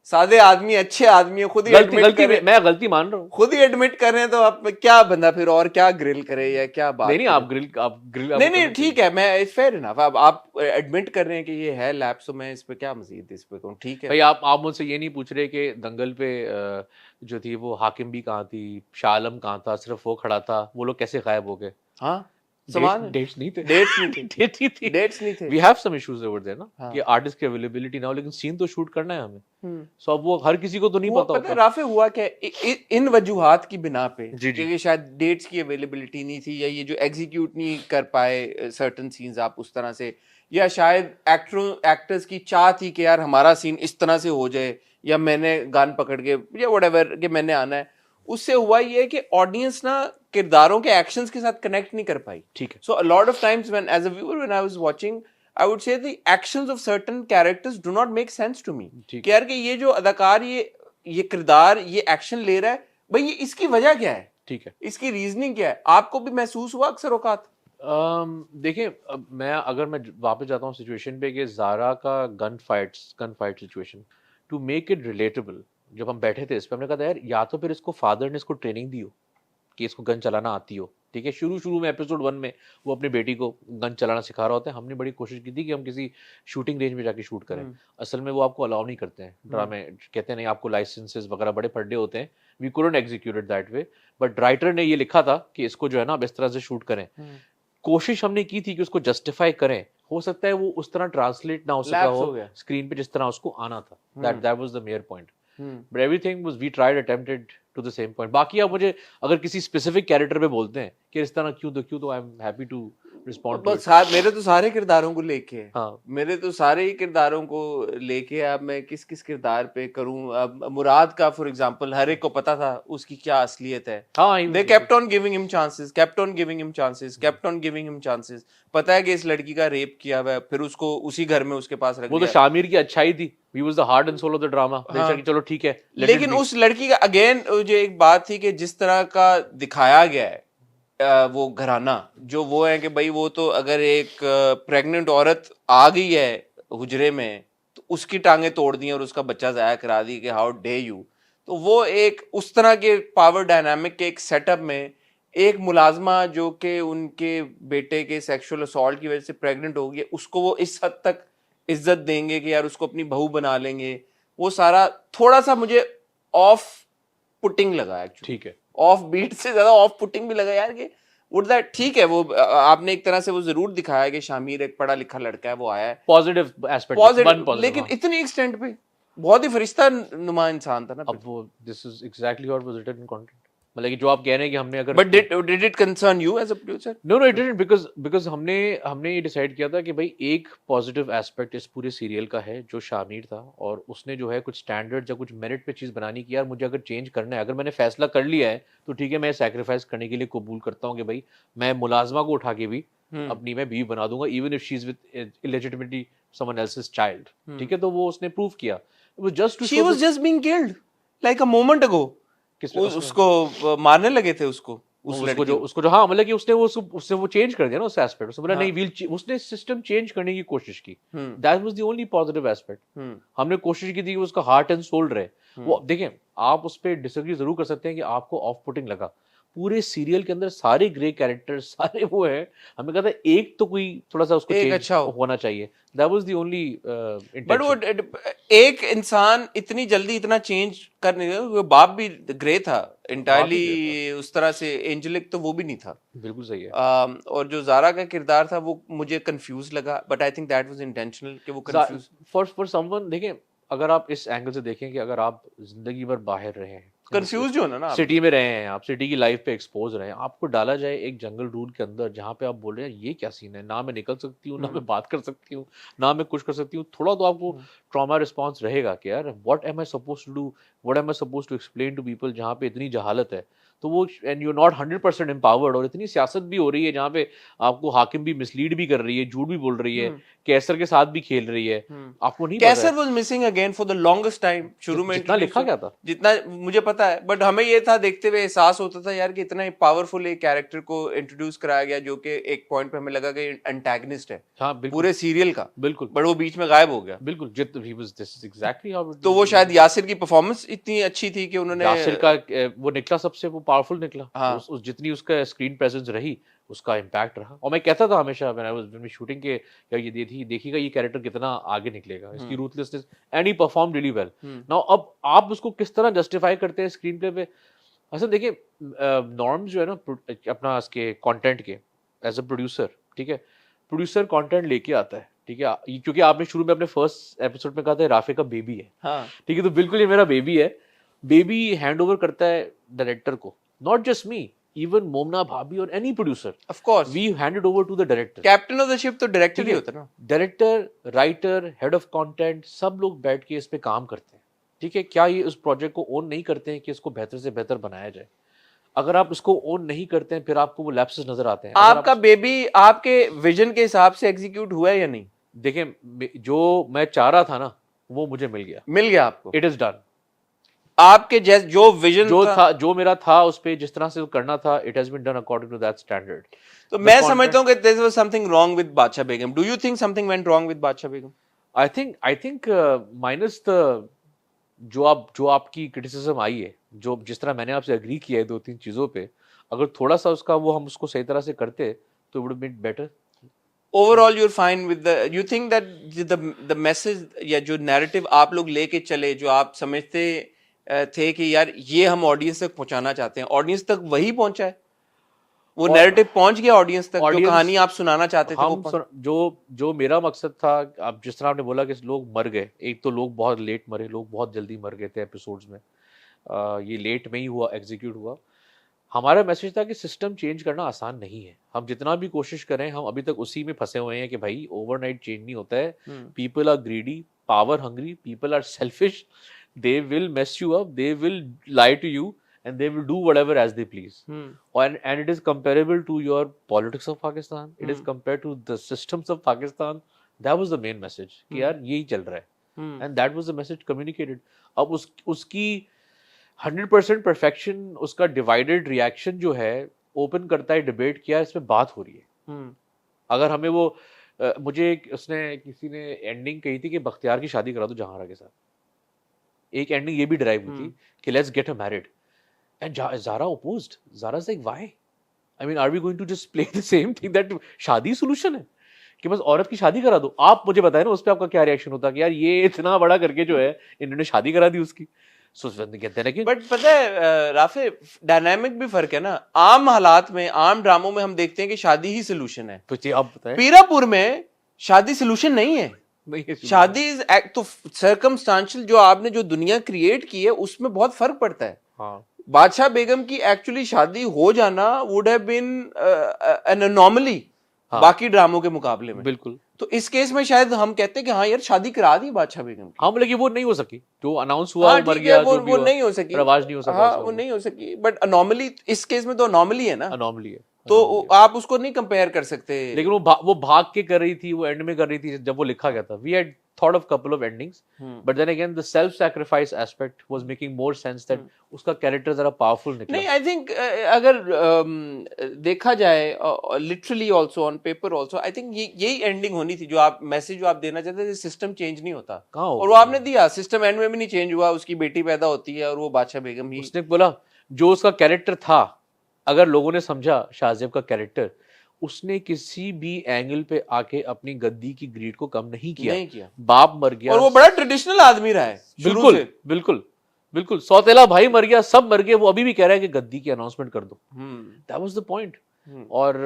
सादे आदमी, अच्छे आदमी, खुद ही मैं गलती मान रहा हूँ, खुद ही एडमिट कर रहे हैं, तो आप क्या बंदा फिर और क्या ग्रिल करे या क्या बात? नहीं, आप ग्रिल नहीं ठीक है, मैं फेयर इनफ, अब आप एडमिट कर रहे हैं कि ये है लैप्स, तो मैं इस पे क्या मजीद इस पे कहूं? ठीक है भाई, आप मुझसे ये नहीं पूछ रहे कि दंगल पे जो थी वो हाकिम भी कहाँ थी, शाह आलम कहाँ था, सिर्फ वो खड़ा था, वो लोग कैसे गायब हो गए? हाँ, डेट्स नहीं थे। We have some issues over there ना, कि आर्टिस्ट की अवेलेबिलिटी ना हो, लेकिन सीन तो शूट करना है हमें। सो अब वो हर किसी को तो नहीं पता होता। राफे हुआ क्या इन वजूहात की बिना पे, क्योंकि शायद डेट्स की अवेलेबिलिटी नहीं थी, या ये जो एग्जीक्यूट नहीं कर पाए सर्टन सीन्स आप उस तरह से, या शायद एक्टर्स की चाह थी कि यार हमारा सीन इस तरह से हो जाए, या मैंने गान पकड़ के या व्हाटएवर कि मैंने आना है। उससे हुआ ये कि ऑडियंस ना किरदारों के एक्शंस के साथ कनेक्ट नहीं कर पाई। ठीक है, so a lot of times when as a viewer when I was watching, I would say the actions of certain characters do not make sense to me, कि यार कि ये जो अदाकार ये किरदार ये एक्शन ले रहा है, भाई ये इसकी वजह क्या है? ठीक है, इसकी रीजनिंग क्या है? आपको भी महसूस हुआ अक्सर औकात? देखिए, अगर मैं वापस जाता हूँ सिचुएशन पे कि ज़ारा का gun fight situation, to make it relatable, जब हम बैठे थे इस पे, हमने कहा था यार या तो फिर इसको फादर ने इसको ट्रेनिंग दी हो कि इसको गन चलाना आती हो। ठीक है, शुरू में एपिसोड 1 में वो अपनी बेटी को गन चलाना सिखा रहा होता है। हमने बड़ी कोशिश की थी कि हम किसी शूटिंग रेंज में जाके शूट करें। असल में वो आपको अलाउ नहीं करते हैं, ड्रामे कहते हैं नहीं, आपको लाइसेंसेस वगैरह बड़े फड्डे होते हैं। We couldn't execute it that way, but writer ने ये लिखा था कि इसको जो है ना अब इस तरह से शूट करें। कोशिश हमने की थी कि उसको जस्टिफाई करें, हो सकता है वो उस तरह ट्रांसलेट ना हो सका हो स्क्रीन पे जिस तरह उसको आना था। That was the major point, but everything was we tried attempted to the same point. बाकी आप मुझे अगर किसी स्पेसिफिक कैरेक्टर पे बोलते हैं कि इस तरह क्यों, तो I am happy to respond. मेरे तो सारे किरदारों को लेके, हाँ, मेरे तो सारे ही किरदारों को लेके, अब मैं किस किरदार पे करूं? अब मुराद का फॉर एग्जांपल, हर एक को पता था उसकी क्या असलियत है। They kept on giving him chances, kept on giving him chances, kept on giving him chances. पता है कि इस लड़की का रेप किया हुआ है, फिर उसको उसी घर में उसके पास रख दिया। वो तो शामिर की अच्छाई थी, he was the heart and soul of the drama। कि चलो ठीक है, लेकिन उस लड़की का अगेन जो एक बात थी कि जिस तरह का दिखाया गया है वो घराना जो वो है कि भाई वो तो अगर एक प्रेग्नेंट औरत आ गई है हुजरे में तो उसकी टांगे तोड़ दी और उसका बच्चा ज़ाया करा दी कि हाउ डे यू। तो वो एक उस तरह के पावर डायनामिक के एक सेटअप में एक मुलाजमा जो कि उनके बेटे के सेक्सुअल असॉल्ट की वजह से प्रेग्नेंट हो गई उसको वो इस हद तक इज्जत देंगे कि यार उसको अपनी बहू बना लेंगे, वो सारा थोड़ा सा मुझे ऑफ पुटिंग लगा एक्चुअली। ठीक है, ऑफ बीट से ज्यादा ऑफ पुटिंग भी लगा यार कि वुड दैट ठीक है वो आपने एक तरह से वो जरूर दिखाया कि शामिर एक पढ़ा लिखा लड़का है, वो आया है positive aspect, one positive, positive, लेकिन हाँ। इतनी एक्सटेंट पे बहुत ही फरिश्ता नुमा इंसान था ना। अब वो this is exactly what was written in content, मतलब कि जो आप कह रहे हैं कि हमने अगर but did it concern you as a producer? No no it didn't, because हमने ये डिसाइड किया था कि भाई एक पॉजिटिव एस्पेक्ट इस पूरे सीरियल का है जो शामिर था, और उसने जो है कुछ स्टैंडर्ड या कुछ मेरिट पे चीज़ बनानी की, यार मुझे अगर चेंज करना है, अगर मैंने फैसला कर लिया है तो ठीक है, मैं सैक्रिफाइस करने के लिए कबूल करता हूँ कि भाई मैं मुलाजमा को उठा के भी अपनी मैं बीवी बना दूंगा, even if she is with illegitimately someone else's child. ठीक है, तो वो उसने प्रूव किया, वो just to she show was just being killed like a moment ago. उसको मारने लगे थे उसको, उस लड़की को। उसको जो हाँ, मतलब कि उसने वो चेंज कर दिया ना उस एस्पेक्ट, उसने बोला नहीं उसने सिस्टम चेंज करने की कोशिश की, that was the only positive aspect. हमने कोशिश की थी कि उसका हार्ट एंड सोल रहे। वो देखें, आप उस पर डिसएग्री जरूर कर सकते हैं कि आपको ऑफ पुटिंग लगा, पूरे सीरियल के अंदर सारे ग्रे कैरेक्टर्स सारे वो है, हमें कहता है एक तो कोई थोड़ा सा उसको चेंज अच्छा होना चाहिए, that was the only but वो इंटेंशन। एक इंसान इतनी जल्दी इतना चेंज कर नहीं रहा, वो बाप भी ग्रे था इंटायरली, उस तरह से एंजेलिक तो वो भी नहीं था। बिल्कुल सही है। और जो जारा का किरदार था वो मुझे कंफ्यूज लगा, but I think that was intentional कि वो कंफ्यूज फॉर समवन, देखें अगर आप इस एंगल से देखें कि अगर आप जिंदगी भर बाहर रहे हैं, कंफ्यूज हो ना आप, सिटी में रहे हैं, आप सिटी की लाइफ पे एक्सपोज रहे हैं, आपको डाला जाए एक जंगल रूल के अंदर जहाँ पे आप बोल रहे हैं ये क्या सीन है, ना मैं निकल सकती हूँ, ना मैं बात कर सकती हूँ, ना मैं कुछ कर सकती हूँ, थोड़ा तो आपको ट्रॉमा रिस्पॉन्स रहेगा कि यार what am I suppose to do, what am I suppose to explain to people, जहाँ पे इतनी जहालत है। तो वो एंड यू नॉट 100% एम्पावर्ड, और इतनी सियासत भी हो रही है जहाँ पे आपको हाकिम भी मिसलीड भी कर रही है, झूठ भी बोल रही है, कैसर के साथ भी खेल रही है, आपको नहीं पता है। Qaiser was missing again for the longest time. शुरू में जितना लिखा क्या था, जितना मुझे पता है, बट हमें ये था देखते हुए एहसास होता था यार कि इतना पावरफुल एक कैरेक्टर को इंट्रोड्यूस कराया गया जो कि एक पॉइंट पे हमें लगा कि एंटागनिस्ट है हाँ बिल्कुल पूरे सीरियल का, बिल्कुल, बट वो बीच में गायब हो गया। बिल्कुल he was this is exactly how तो वो शायद यासिर की परफॉर्मेंस इतनी अच्छी थी कि उन्होंने यासिर का वो निकला सबसे वो पावरफुल निकला। हाँ। उस जितनी उसका स्क्रीन प्रेजेंस रही उसका इम्पैक्ट रहा, और मैं कहता था हमेशा व्हेन आई वाज शूटिंग के यार ये देखिएगा ये कैरेक्टर कितना आगे निकलेगा, इसकी ruthlessness, and he perform really well. Now अब आप उसको किस तरह जस्टिफाई करते हैं स्क्रीन प्ले पे। असल देखिए, नॉर्म्स जो है ना अपना इसके कंटेंट के, एज अ प्रोड्यूसर, ठीक है, प्रोड्यूसर कंटेंट लेके आता है, ठीक है, क्योंकि आपने शुरू में अपने फर्स्ट एपिसोड में कहा था राफे का बेबी है, हाँ। ठीक है, तो बिल्कुल ये मेरा बेबी है। बेबी हैंड ओवर करता है डायरेक्टर को, not just me, even Momina भाभी और any producer, of course we handed over to the director. Captain of the ship तो डायरेक्टर ही होता है ना। Director, writer, head of content, सब लोग बैठ के इस पे काम करते हैं, ठीक है। क्या ये उस प्रोजेक्ट को ओन नहीं करते हैं कि इसको बेहतर से बेहतर बनाया जाए? अगर आप इसको ओन नहीं करते हैं फिर आपको वो लैप्सेस नजर आते हैं। आपका बेबी आपके विजन के हिसाब से एग्जीक्यूट हुआ है या नहीं? देखें, जो मैं चाह रहा था ना वो मुझे मिल गया आपको, इट इज डन। आपके जैसे जो विजन जो मेरा था उस पे जिस तरह से करना था, it has been done according to that standard. तो मैं समझता हूं कि there was something wrong with Badshah Begum. Do you think something went wrong with Badshah Begum? I think minus the जो आपकी क्रिटिसिज्म आई है, जो जिस तरह मैंने आपसे एग्री किया है दो तीन चीजों पे, अगर थोड़ा सा उसका वो हम उसको सही तरह से करते तो would been better. Overall you are fine with the, you think that the message या जो नैरेटिव आप लोग लेके चले, जो आप समझते थे कि यार ये हम ऑडियंस तक पहुंचाना चाहते हैं, ऑडियंस तक वही पहुंचा है? वो नैरेटिव पहुंच गया ऑडियंस तक, जो कहानी आप सुनाना चाहते थे वो जो मेरा मकसद था, आप जिस तरह आपने बोला कि लोग मर गए, एक तो लोग बहुत लेट मरे, लोग बहुत जल्दी मर गए थे एपिसोड्स में, ये लेट में ही हुआ, एग्जीक्यूट हुआ। हमारा मैसेज था कि सिस्टम चेंज करना आसान नहीं है, हम जितना भी कोशिश करें हम अभी तक उसी में फंसे हुए हैं कि भाई ओवरनाइट चेंज नहीं होता है। People are greedy, power hungry, people are selfish, they will mess you up, they will lie to you, and they will do whatever as they please. And it is comparable to your politics of Pakistan, it is compared to the systems of Pakistan. That was the main message कि यार यही चल रहा है, and that was the message communicated. अब उसकी 100% perfection, उसका divided reaction जो है ओपन करता है डिबेट किया, इस पे बात हो रही है। अगर हमें वो मुझे उसने किसी ने एंडिंग कही थी कि बख्तियार की शादी करा दो जहांरा के साथ, एक एंडिंग ये भी ड्राइव हुई थी कि let's get a married, and Zara opposed. Zara's like, why? I mean, are we going to just play the same thing that शादी सोल्यूशन है कि बस औरत की शादी करा दो? आप मुझे बताएं ना उस पे आपका क्या रिएक्शन होता कि यार ये इतना बड़ा करके जो है इन्होंने शादी करा दी उसकी। सो कहते हैं कि बट पता है राफे, डायनामिक भी फर्क है ना। आम हालात में, आम ड्रामों में हम देखते हैं कि शादी ही सोल्यूशन है। तो ये आप बताएं। पीरापुर में शादी सोल्यूशन नहीं है। नहीं है शादी तो सर्कमस्टांशियल, जो आपने जो दुनिया क्रिएट की है उसमें बहुत फर्क पड़ता है। हाँ, बादशाह बेगम की एक्चुअली शादी हो जाना would have been an anomaly बाकी ड्रामों के मुकाबले में। बिल्कुल। तो इस केस में शायद हम कहते हैं कि हाँ यार शादी करा दी बादशाह बेगम की। हाँ, लेकिन वो नहीं हो सकी, जो अनाउंस हुआ हाँ वो मर ठीक है, गया, वो जो भी वो हुआ, नहीं हो सकी, रवाज नहीं हो सका हाँ उसका, वो नहीं हो सकी। बट अनोमली इस केस में तो अनोमली है ना, अनोमली है। तो आप उसको नहीं कंपेयर कर सकते। लेकिन वो भाग के कर रही थी, वो एंड में कर रही थी जब वो लिखा गया था। We had thought of couple of endings, but then again the self sacrifice aspect was making more sense that उसका कैरेक्टर जरा पावरफुल निकला। नहीं, आई थिंक अगर देखा जाए literally also on paper also, I think यही एंडिंग होनी थी। जो आप मैसेज जो आप देना चाहते थे, सिस्टम चेंज नहीं होता, और वो आपने दिया। सिस्टम एंड में भी नहीं चेंज हुआ, उसकी बेटी पैदा होती है और वो बादशाह बेगम ही। उसने बोला जो उसका कैरेक्टर था, अगर लोगों ने समझा शाहजेब का कैरेक्टर, उसने किसी भी एंगल पे आके अपनी गद्दी की ग्रीड को कम नहीं किया। बाप मर गया और वो बड़ा ट्रेडिशनल आदमी रहा है बिल्कुल बिल्कुल बिल्कुल। सौतेला भाई मर गया, सब मर गए, वो अभी भी कह रहा है कि गद्दी की अनाउंसमेंट कर दो। That was the point. और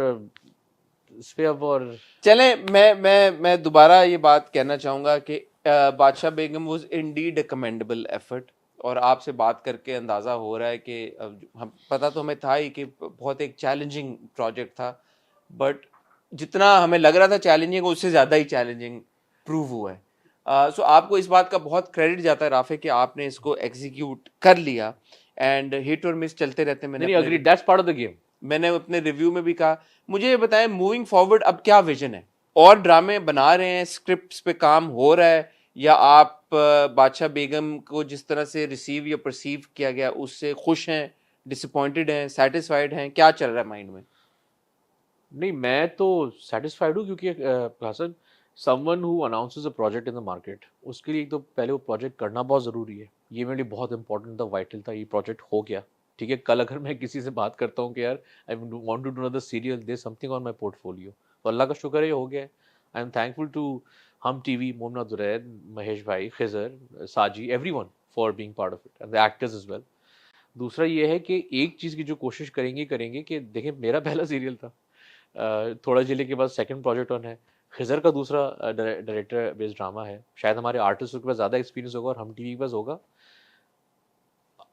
इस पे अब और चले, मैं दोबारा ये बात कहना चाहूंगा कि Badshah Begum was indeed a commendable effort. और आपसे बात करके अंदाजा हो रहा है कि हम पता तो हमें था ही कि बहुत एक चैलेंजिंग प्रोजेक्ट था, बट जितना हमें लग रहा था चैलेंजिंग, उससे ज़्यादा ही चैलेंजिंग प्रूव हुआ है। सो आपको इस बात का बहुत क्रेडिट जाता है राफे कि आपने इसको एग्जीक्यूट कर लिया। एंड हिट और मिस चलते रहते हैं। नहीं, agree, that's part of the game. मैंने अपने रिव्यू में भी कहा। मुझे ये बताएं, मूविंग फॉरवर्ड अब क्या विजन है? और ड्रामे बना रहे हैं, स्क्रिप्ट्स पे काम हो रहा है, या आप बादशाह बेगम को जिस तरह से रिसीव या परसीव किया गया उससे खुश हैं, डिसअपॉइंटेड हैं, सेटिस्फाइड हैं? क्या चल रहा है माइंड में? नहीं, मैं तो सेटिस्फाइड हूँ, क्योंकि Hasan, someone who announces a project in the market, उसके लिए तो पहले वो प्रोजेक्ट करना बहुत ज़रूरी है। ये मेरे लिए बहुत इंपॉर्टेंट था, वाइटल था। ये प्रोजेक्ट हो गया, ठीक है। कल अगर मैं किसी से बात करता हूँ कि यार I want to do another serial, there something on my portfolio, तो अल्लाह का शुक्र है ये हो गया है। I am thankful to Hum TV, Momina Duraid, Mahesh भाई, Khizar, Saji, everyone for being part of it, and the actors as well. दूसरा ये है कि एक चीज़ की जो कोशिश करेंगे कि देखें, मेरा पहला सीरियल था, थोड़ा जिले के बाद सेकंड प्रोजेक्ट ऑन है, खिजर का दूसरा डायरेक्टर बेस्ड ड्रामा है। शायद हमारे आर्टिस्टों के पास ज़्यादा एक्सपीरियंस होगा और हम टीवी के पास होगा।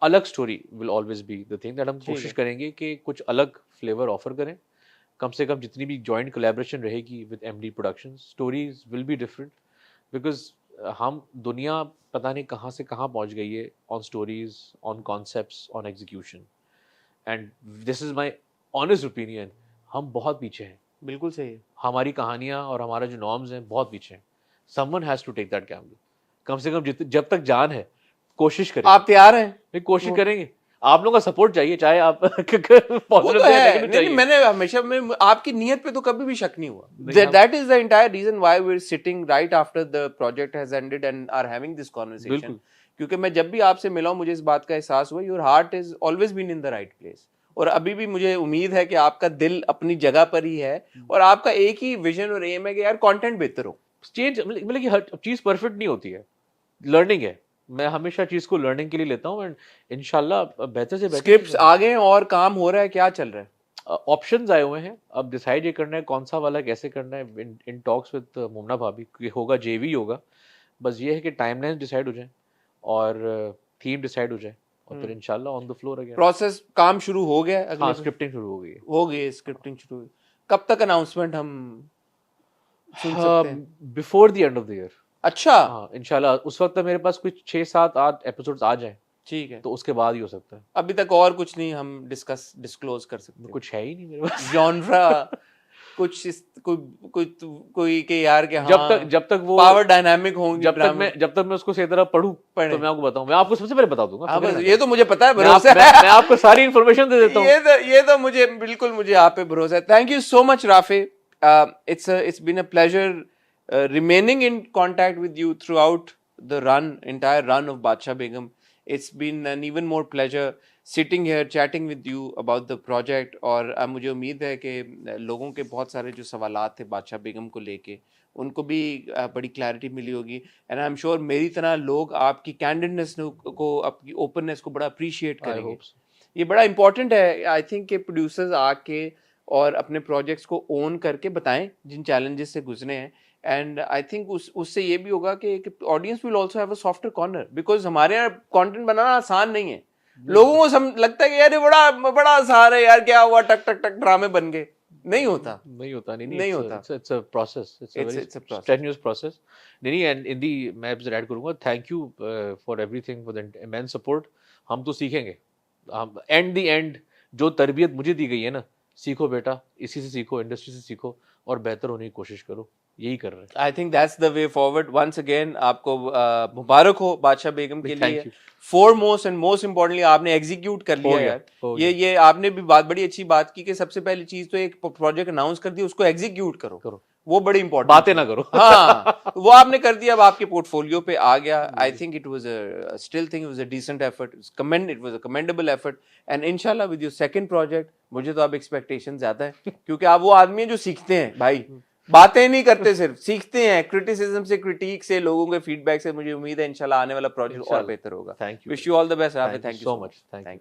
अलग story will always be the thing that हम कोशिश करेंगे कि कुछ अलग फ्लेवर ऑफर करें। कम से कम जितनी भी जॉइंट कोलैबोरेशन रहेगी with MD productions, stories will be different, because हम दुनिया पता नहीं कहाँ से कहाँ पहुँच गई है on stories, on concepts, on execution, and this is my honest opinion, हम बहुत पीछे हैं। बिल्कुल सही है। हमारी कहानियाँ और हमारा जो नॉर्म्स हैं बहुत पीछे हैं। Someone has to take that camera. कम से कम जब तक जान है कोशिश करेंगे। आप तैयार हैं? नहीं, कोशिश करेंगे। आप लोगों का सपोर्ट चाहिए, चाहे आप वो तो है। नहीं, मैंने हमेशा में आपकी नीयत पे तो कभी भी शक नहीं हुआ। That is the entire reason why we are sitting right after the project has ended and are having this conversation. क्योंकि मैं जब भी आपसे मिला हूं, मुझे इस बात का एहसास हुआ, your heart is always been in the right place. और अभी भी मुझे उम्मीद है कि आपका दिल अपनी जगह पर ही है, और आपका एक ही विजन और एम है कि यार कंटेंट बेहतर हो। चेंज मतलब कि हर चीज परफेक्ट नहीं होती है, लर्निंग है। मैं हमेशा चीज को लर्निंग के लिए लेता हूँ, एंड इंशाल्लाह बेहतर से बेहतर। स्क्रिप्ट्स आ गए और काम हो रहा है, क्या चल रहा है? ऑप्शंस आए हुए हैं, अब डिसाइड ये करना है कौन सा वाला कैसे करना है। इन टॉक्स विद मोमना भाभी, क्योंकि होगा जेवी होगा। बस ये है कि टाइमलाइन डिसाइड हो जाए और थीम डिसाइड हो जाए, और फिर इंशाल्लाह on the floor again. Process काम शुरू हो गया? हाँ, स्क्रिप्टिंग शुरू हो गई स्क्रिप्टिंग शुरू हुई। कब तक अनाउंसमेंट हम सुन सकते हैं? Before the end of the year. अच्छा, हाँ इंशाल्लाह उस वक्त तक मेरे पास कुछ 6, 7, 8 एपिसोड्स आ जाएं, ठीक है, तो उसके बाद ही हो सकता है। अभी तक और कुछ नहीं हम डिस्क्लोज कर सकते? कुछ है ही नहीं मेरे पास जॉनरा कोई के यार के जब तक वो पावर डायनामिक होंगे जब तक मैं उसको सही तरह पढूं तो मैं आपको बताऊं, मैं आपको सबसे पहले बता दूंगा। बस ये तो मुझे पता है, भरोसा है। मैं आपको सारी इन्फॉर्मेशन दे देता हूं। ये तो मुझे बिल्कुल, मुझे आप पे भरोसा है। Thank you so much Rafe, it's been a pleasure remaining in contact with you throughout the entire run of Badshah Begum. It's been an even more pleasure sitting here chatting with you about the project। और मुझे उम्मीद है कि लोगों के बहुत सारे जो सवालात थे बादशाह बेगम को लेके उनको भी बड़ी क्लैरिटी मिली होगी। एंड आई एम श्योर मेरी तरह लोग आपकी कैंडिडनेस को, आपकी ओपननेस को बड़ा अप्रिशिएट करेंगे। ये बड़ा इंपॉर्टेंट है आई थिंक कि प्रोड्यूसर्स आके और अपने प्रोजेक्ट्स को ओन करके बताएं जिन चैलेंजेस से गुजरे हैं। एंड आई थिंक उससे ये भी होगा कि audience will also have a softer corner, because हमारे यहाँ कंटेंट बनाना आसान नहीं है। लोगों को लगता है कि यार बड़ा आसान है यार, क्या हुआ, टक टक टक ड्रामे बन गए। नहीं होता नहीं होता। It's a process, it's a very strenuous process. नहीं, एंड इन दी मैं आपसे ऐड करूंगा, thank you for everything, for the immense support. हम तो सीखेंगे, हम एंड जो तरबियत मुझे दी गई है ना, सीखो बेटा, इसी से सीखो, इंडस्ट्री से सीखो और बेहतर होने की कोशिश करो, यही कर रहे हैं। I think that's the way forward. Once again आपको मुबारक हो बादशाह बेगम के लिए। फॉरमोस्ट एंड मोस्ट इम्पोर्टेंटली आपने एग्जीक्यूट कर लिया यार। ये आपने भी बड़ी अच्छी बात की कि सबसे पहली चीज तो एक प्रोजेक्ट अनाउंस कर दिया, उसको एग्जीक्यूट करो। वो बड़ी इंपॉर्टेंट, बातें ना करो। हाँ, वो आपने कर दिया, अब आपके पोर्टफोलियो पे आ गया। I think it was still think it was a decent effort, it was a commendable effort. And इंशाल्लाह विद योर सेकंड प्रोजेक्ट मुझे तो अब एक्सपेक्टेशन ज्यादा है, क्योंकि आप वो आदमी हैं जो सीखते हैं भाई, बातें नहीं करते, सिर्फ सीखते हैं। क्रिटिसिज्म से, क्रिटिक से, लोगों के फीडबैक से। मुझे उम्मीद है इंशाल्लाह आने वाला प्रोजेक्ट और बेहतर होगा। Wish you all the best Rafe. Thank you so much. Thank you.